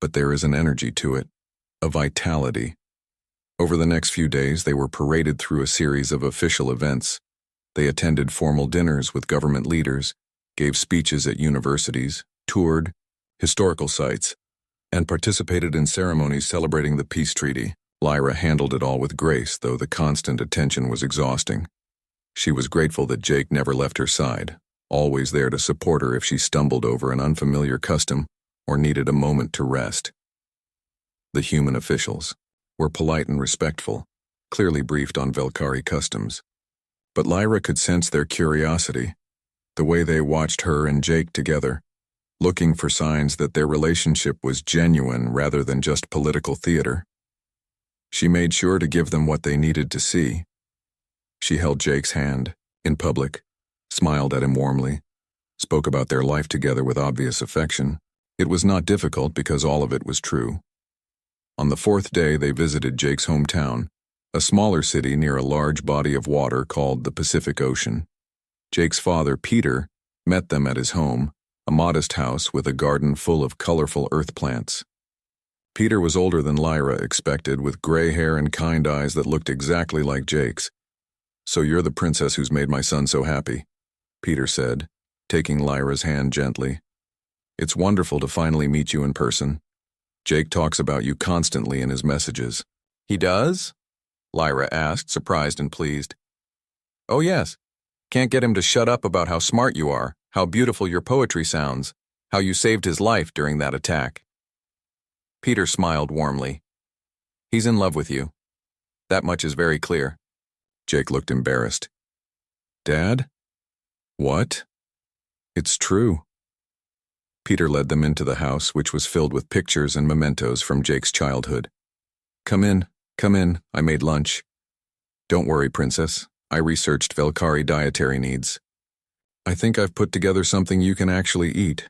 Speaker 1: But there is an energy to it, a vitality." Over the next few days, they were paraded through a series of official events. They attended formal dinners with government leaders, gave speeches at universities, toured historical sites, and participated in ceremonies celebrating the peace treaty. Lyra handled it all with grace, though the constant attention was exhausting. She was grateful that Jake never left her side, always there to support her if she stumbled over an unfamiliar custom or needed a moment to rest. The human officials were polite and respectful, clearly briefed on Valkyrie customs. But Lyra could sense their curiosity, the way they watched her and Jake together, looking for signs that their relationship was genuine rather than just political theater. She made sure to give them what they needed to see. She held Jake's hand, in public, smiled at him warmly, spoke about their life together with obvious affection. It was not difficult because all of it was true. On the 4th day, they visited Jake's hometown, a smaller city near a large body of water called the Pacific Ocean. Jake's father, Peter, met them at his home, a modest house with a garden full of colorful earth plants. Peter was older than Lyra expected, with gray hair and kind eyes that looked exactly like Jake's. "So you're the princess who's made my son so happy," Peter said, taking Lyra's hand gently. "It's wonderful to finally meet you in person. Jake talks about you constantly in his messages." "He does?" Lyra asked, surprised and pleased. "Oh yes. Can't get him to shut up about how smart you are, how beautiful your poetry sounds, how you saved his life during that attack." Peter smiled warmly. "He's in love with you. That much is very clear." Jake looked embarrassed. "Dad? What?" "It's true." Peter led them into the house, which was filled with pictures and mementos from Jake's childhood. Come in, I made lunch." "Don't worry, Princess. I researched Velkari dietary needs. I think I've put together something you can actually eat."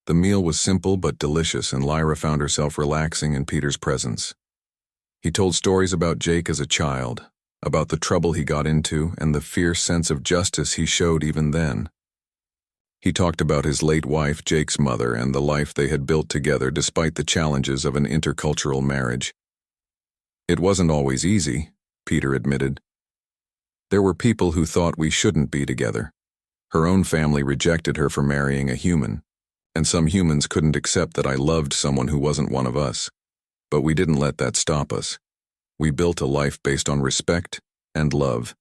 Speaker 1: The meal was simple but delicious, and Lyra found herself relaxing in Peter's presence. He told stories about Jake as a child, about the trouble he got into and the fierce sense of justice he showed even then. He talked about his late wife, Jake's mother, and the life they had built together despite the challenges of an intercultural marriage. "It wasn't always easy," Peter admitted. "There were people who thought we shouldn't be together. Her own family rejected her for marrying a human, and some humans couldn't accept that I loved someone who wasn't one of us. But we didn't let that stop us. We built a life based on respect and love,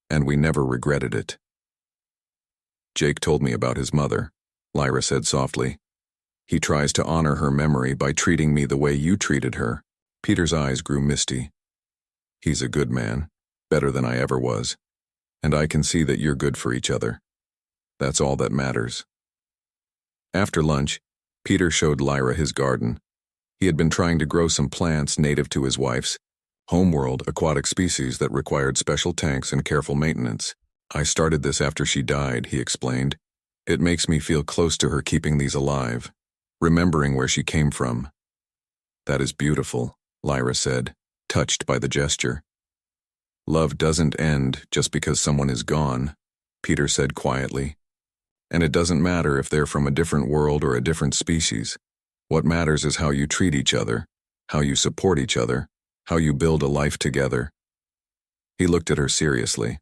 Speaker 1: and we never regretted it." "Jake told me about his mother," Lyra said softly. "He tries to honor her memory by treating me the way you treated her." Peter's eyes grew misty. "He's a good man, better than I ever was, and I can see that you're good for each other. That's all that matters." After lunch, Peter showed Lyra his garden. He had been trying to grow some plants native to his wife's homeworld aquatic species that required special tanks and careful maintenance. "I started this after she died," he explained. "It makes me feel close to her keeping these alive, remembering where she came from." "That is beautiful," Lyra said, touched by the gesture. "Love doesn't end just because someone is gone," Peter said quietly. "And it doesn't matter if they're from a different world or a different species. What matters is how you treat each other, how you support each other, how you build a life together." He looked at her seriously.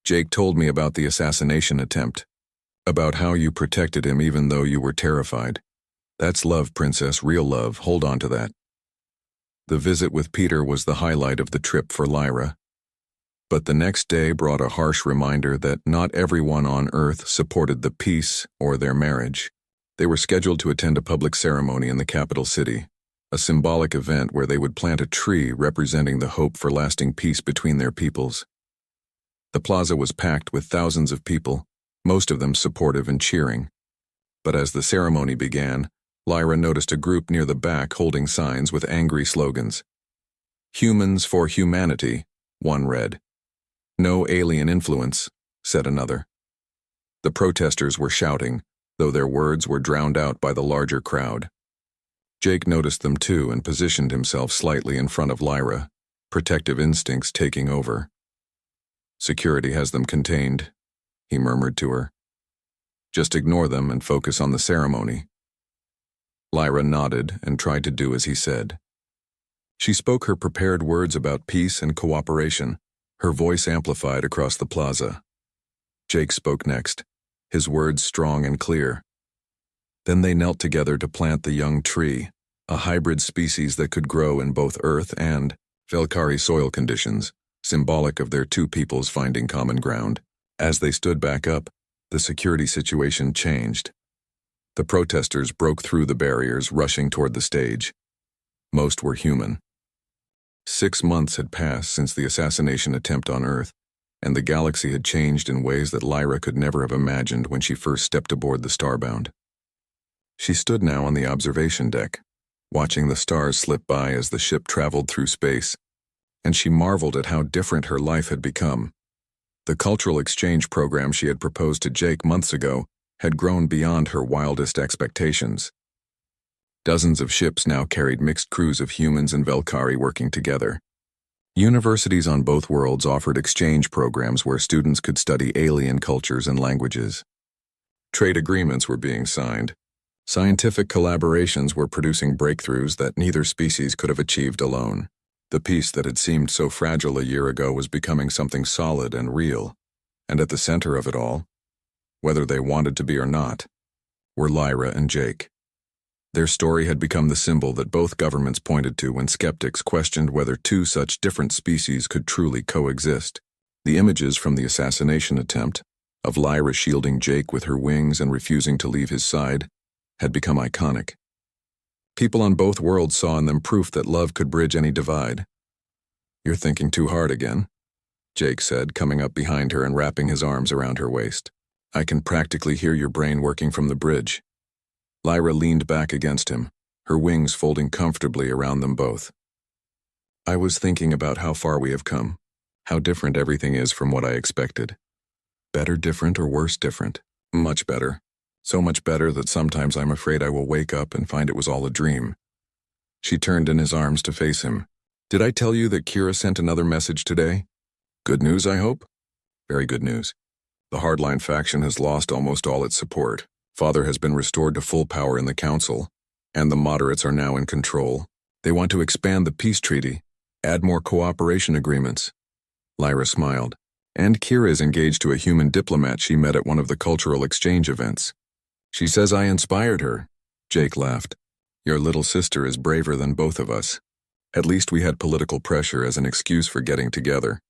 Speaker 1: "Jake told me about the assassination attempt, about how you protected him even though you were terrified. That's love, Princess, real love. Hold on to that." The visit with Peter was the highlight of the trip for Lyra. But the next day brought a harsh reminder that not everyone on Earth supported the peace or their marriage. They were scheduled to attend a public ceremony in the capital city, a symbolic event where they would plant a tree representing the hope for lasting peace between their peoples. The plaza was packed with thousands of people, most of them supportive and cheering. But as the ceremony began, Lyra noticed a group near the back holding signs with angry slogans. "Humans for humanity," one read. "No alien influence," said another. The protesters were shouting, though their words were drowned out by the larger crowd. Jake noticed them too and positioned himself slightly in front of Lyra, protective instincts taking over. "Security has them contained," he murmured to her. "Just ignore them and focus on the ceremony." Lyra nodded and tried to do as he said. She spoke her prepared words about peace and cooperation, her voice amplified across the plaza. Jake spoke next, his words strong and clear. Then they knelt together to plant the young tree, a hybrid species that could grow in both earth and Velkari soil conditions, symbolic of their two peoples finding common ground. As they stood back up, the security situation changed. The protesters broke through the barriers, rushing toward the stage. Most were human. 6 months had passed since the assassination attempt on Earth, and the galaxy had changed in ways that Lyra could never have imagined when she first stepped aboard the Starbound. She stood now on the observation deck, watching the stars slip by as the ship traveled through space, and she marveled at how different her life had become. The cultural exchange program she had proposed to Jake months ago had grown beyond her wildest expectations. Dozens of ships now carried mixed crews of humans and Velkari working together. Universities on both worlds offered exchange programs where students could study alien cultures and languages. Trade agreements were being signed. Scientific collaborations were producing breakthroughs that neither species could have achieved alone. The peace that had seemed so fragile a year ago was becoming something solid and real. And at the center of it all, whether they wanted to be or not, were Lyra and Jake. Their story had become the symbol that both governments pointed to when skeptics questioned whether two such different species could truly coexist. The images from the assassination attempt, of Lyra shielding Jake with her wings and refusing to leave his side, had become iconic. People on both worlds saw in them proof that love could bridge any divide. "You're thinking too hard again," Jake said, coming up behind her and wrapping his arms around her waist. "I can practically hear your brain working from the bridge." Lyra leaned back against him, her wings folding comfortably around them both. "I was thinking about how far we have come, how different everything is from what I expected. Better different or worse different? Much better. So much better that sometimes I'm afraid I will wake up and find it was all a dream." She turned in his arms to face him. "Did I tell you that Kira sent another message today? Good news, I hope?" "Very good news. The hardline faction has lost almost all its support. Father has been restored to full power in the council, and the moderates are now in control. They want to expand the peace treaty, add more cooperation agreements." Lyra smiled. "And Kira is engaged to a human diplomat she met at one of the cultural exchange events. She says I inspired her." Jake laughed. "Your little sister is braver than both of us. At least we had political pressure as an excuse for getting together.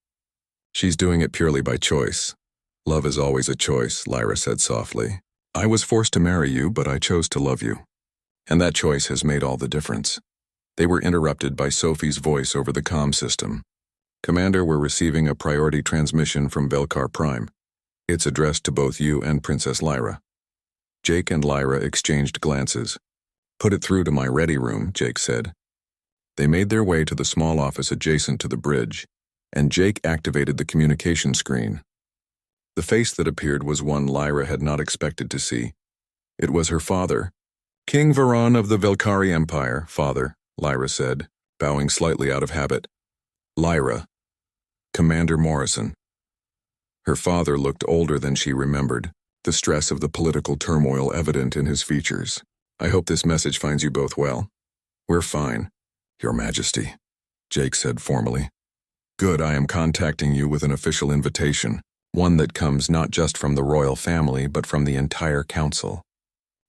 Speaker 1: She's doing it purely by choice. Love is always a choice," Lyra said softly. "I was forced to marry you, but I chose to love you. And that choice has made all the difference." They were interrupted by Sophie's voice over the comm system. "Commander, we're receiving a priority transmission from Velkar Prime. It's addressed to both you and Princess Lyra." Jake and Lyra exchanged glances. "Put it through to my ready room," Jake said. They made their way to the small office adjacent to the bridge, and Jake activated the communication screen. The face that appeared was one Lyra had not expected to see. It was her father. "King Varan of the Velkari Empire, Father," Lyra said, bowing slightly out of habit. "Lyra, Commander Morrison." Her father looked older than she remembered, the stress of the political turmoil evident in his features. "I hope this message finds you both well." "We're fine, Your Majesty," Jake said formally. "Good, I am contacting you with an official invitation, one that comes not just from the royal family but from the entire council.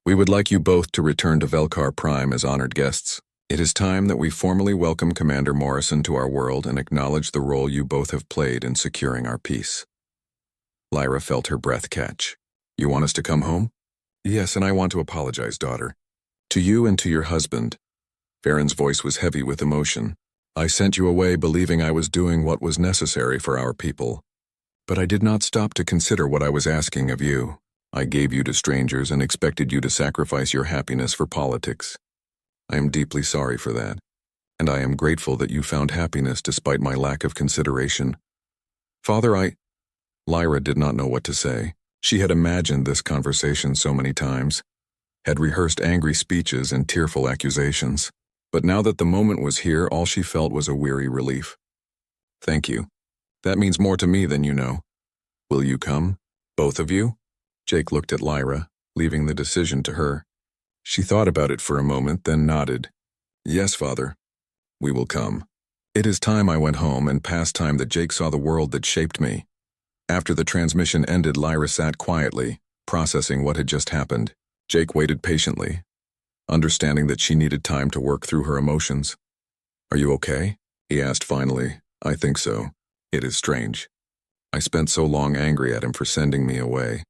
Speaker 1: We would like you both to return to Velkar Prime as honored guests. It is time that we formally welcome Commander Morrison to our world and acknowledge the role you both have played in securing our peace." Lyra felt her breath catch. "You want us to come home?" "Yes, and I want to apologize, daughter. To you and to your husband." Varen's voice was heavy with emotion. "I sent you away believing I was doing what was necessary for our people. But I did not stop to consider what I was asking of you. I gave you to strangers and expected you to sacrifice your happiness for politics. I am deeply sorry for that, and I am grateful that you found happiness despite my lack of consideration. Father, Lyra did not know what to say. She had imagined this conversation so many times, had rehearsed angry speeches and tearful accusations. But now that the moment was here, all she felt was a weary relief. "Thank you. That means more to me than you know. Will you come? Both of you?" Jake looked at Lyra, leaving the decision to her. She thought about it for a moment, then nodded. "Yes, Father. We will come." It is time I went home, and past time that Jake saw the world that shaped me. After the transmission ended, Lyra sat quietly, processing what had just happened. Jake waited patiently, understanding that she needed time to work through her emotions. "Are you okay?" he asked finally. "I think so. It is strange. I spent so long angry at him for sending me away,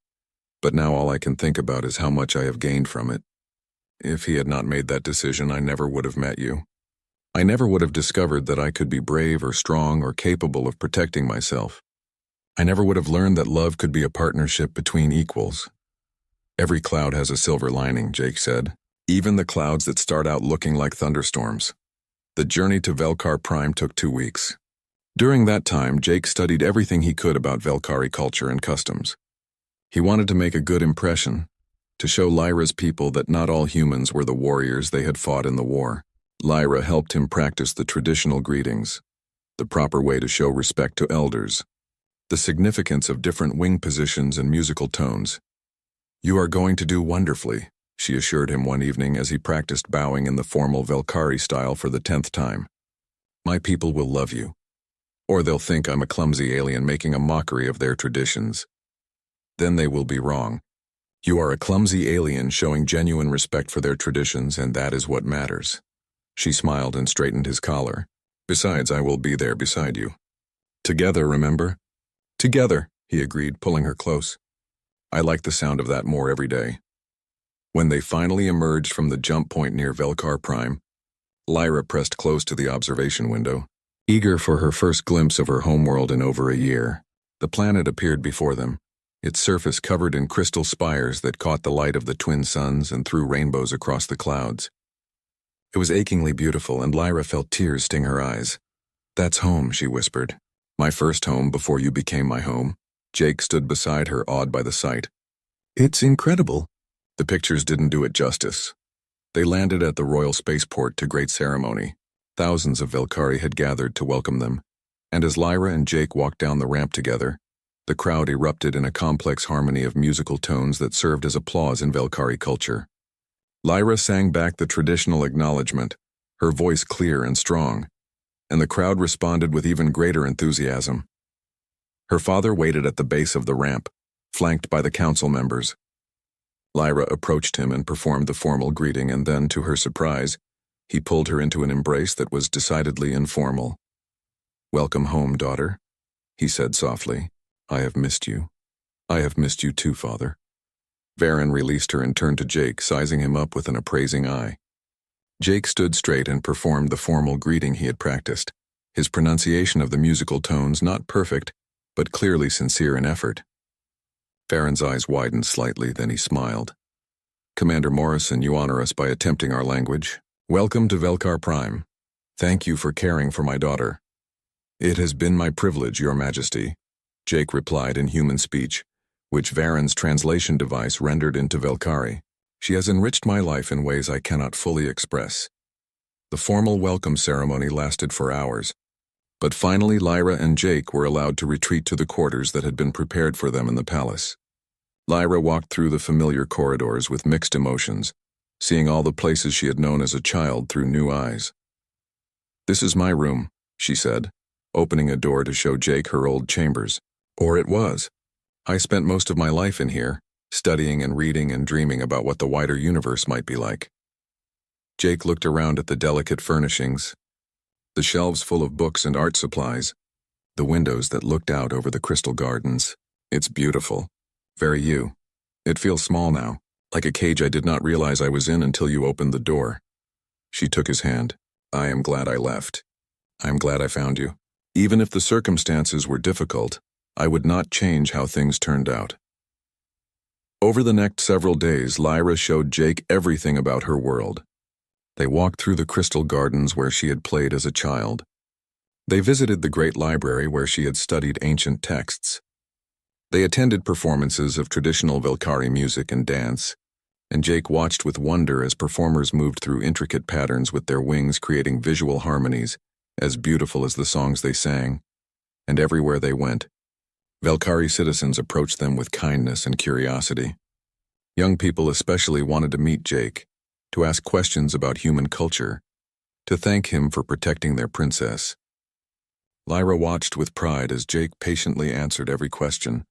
Speaker 1: but now all I can think about is how much I have gained from it. If he had not made that decision, I never would have met you. I never would have discovered that I could be brave or strong or capable of protecting myself. I never would have learned that love could be a partnership between equals." "Every cloud has a silver lining," Jake said. "Even the clouds that start out looking like thunderstorms." The journey to Velkar Prime took 2 weeks. During that time, Jake studied everything he could about Velkari culture and customs. He wanted to make a good impression, to show Lyra's people that not all humans were the warriors they had fought in the war. Lyra helped him practice the traditional greetings, the proper way to show respect to elders, the significance of different wing positions and musical tones. "You are going to do wonderfully," she assured him one evening as he practiced bowing in the formal Velkari style for the 10th time. "My people will love you. Or they'll think I'm a clumsy alien making a mockery of their traditions. Then they will be wrong. You are a clumsy alien showing genuine respect for their traditions, and that is what matters." She smiled and straightened his collar. "Besides, I will be there beside you. Together, remember?" "Together," he agreed, pulling her close. "I like the sound of that more every day." When they finally emerged from the jump point near Velkar Prime, Lyra pressed close to the observation window, eager for her first glimpse of her homeworld in over a year. The planet appeared before them, its surface covered in crystal spires that caught the light of the twin suns and threw rainbows across the clouds. It was achingly beautiful, and Lyra felt tears sting her eyes. "That's home," she whispered. "My first home before you became my home." Jake stood beside her, awed by the sight. "It's incredible." The pictures didn't do it justice. They landed at the royal spaceport to great ceremony. Thousands of Velkari had gathered to welcome them, and as Lyra and Jake walked down the ramp together, the crowd erupted in a complex harmony of musical tones that served as applause in Velkari culture. Lyra sang back the traditional acknowledgement, her voice clear and strong, and the crowd responded with even greater enthusiasm. Her father waited at the base of the ramp, flanked by the council members. Lyra approached him and performed the formal greeting, and then, to her surprise, he pulled her into an embrace that was decidedly informal. "Welcome home, daughter," he said softly. "I have missed you." "I have missed you too, father." Varen released her and turned to Jake, sizing him up with an appraising eye. Jake stood straight and performed the formal greeting he had practiced, his pronunciation of the musical tones not perfect, but clearly sincere in effort. Varen's eyes widened slightly, then he smiled. "Commander Morrison, you honor us by attempting our language. Welcome to Velkar Prime. Thank you for caring for my daughter." "It has been my privilege, Your Majesty," Jake replied in human speech, which Varen's translation device rendered into Velkari. "She has enriched my life in ways I cannot fully express." The formal welcome ceremony lasted for hours, but finally Lyra and Jake were allowed to retreat to the quarters that had been prepared for them in the palace. Lyra walked through the familiar corridors with mixed emotions, seeing all the places she had known as a child through new eyes. "This is my room," she said, opening a door to show Jake her old chambers. Or it was. "I spent most of my life in here, studying and reading and dreaming about what the wider universe might be like." Jake looked around at the delicate furnishings, the shelves full of books and art supplies, the windows that looked out over the crystal gardens. "It's beautiful. Very you. It feels small now, like a cage I did not realize I was in until you opened the door." She took his hand. "I am glad I left. I am glad I found you. Even if the circumstances were difficult, I would not change how things turned out." Over the next several days, Lyra showed Jake everything about her world. They walked through the crystal gardens where she had played as a child. They visited the great library where she had studied ancient texts. They attended performances of traditional Velkari music and dance, and Jake watched with wonder as performers moved through intricate patterns with their wings, creating visual harmonies as beautiful as the songs they sang. And everywhere they went, Velkari citizens approached them with kindness and curiosity. Young people especially wanted to meet Jake, to ask questions about human culture, to thank him for protecting their princess. Lyra watched with pride as Jake patiently answered every question,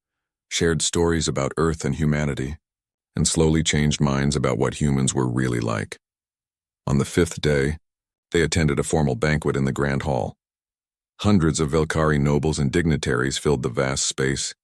Speaker 1: shared stories about Earth and humanity, and slowly changed minds about what humans were really like. On the 5th day, they attended a formal banquet in the Grand Hall. Hundreds of Velkari nobles and dignitaries filled the vast space,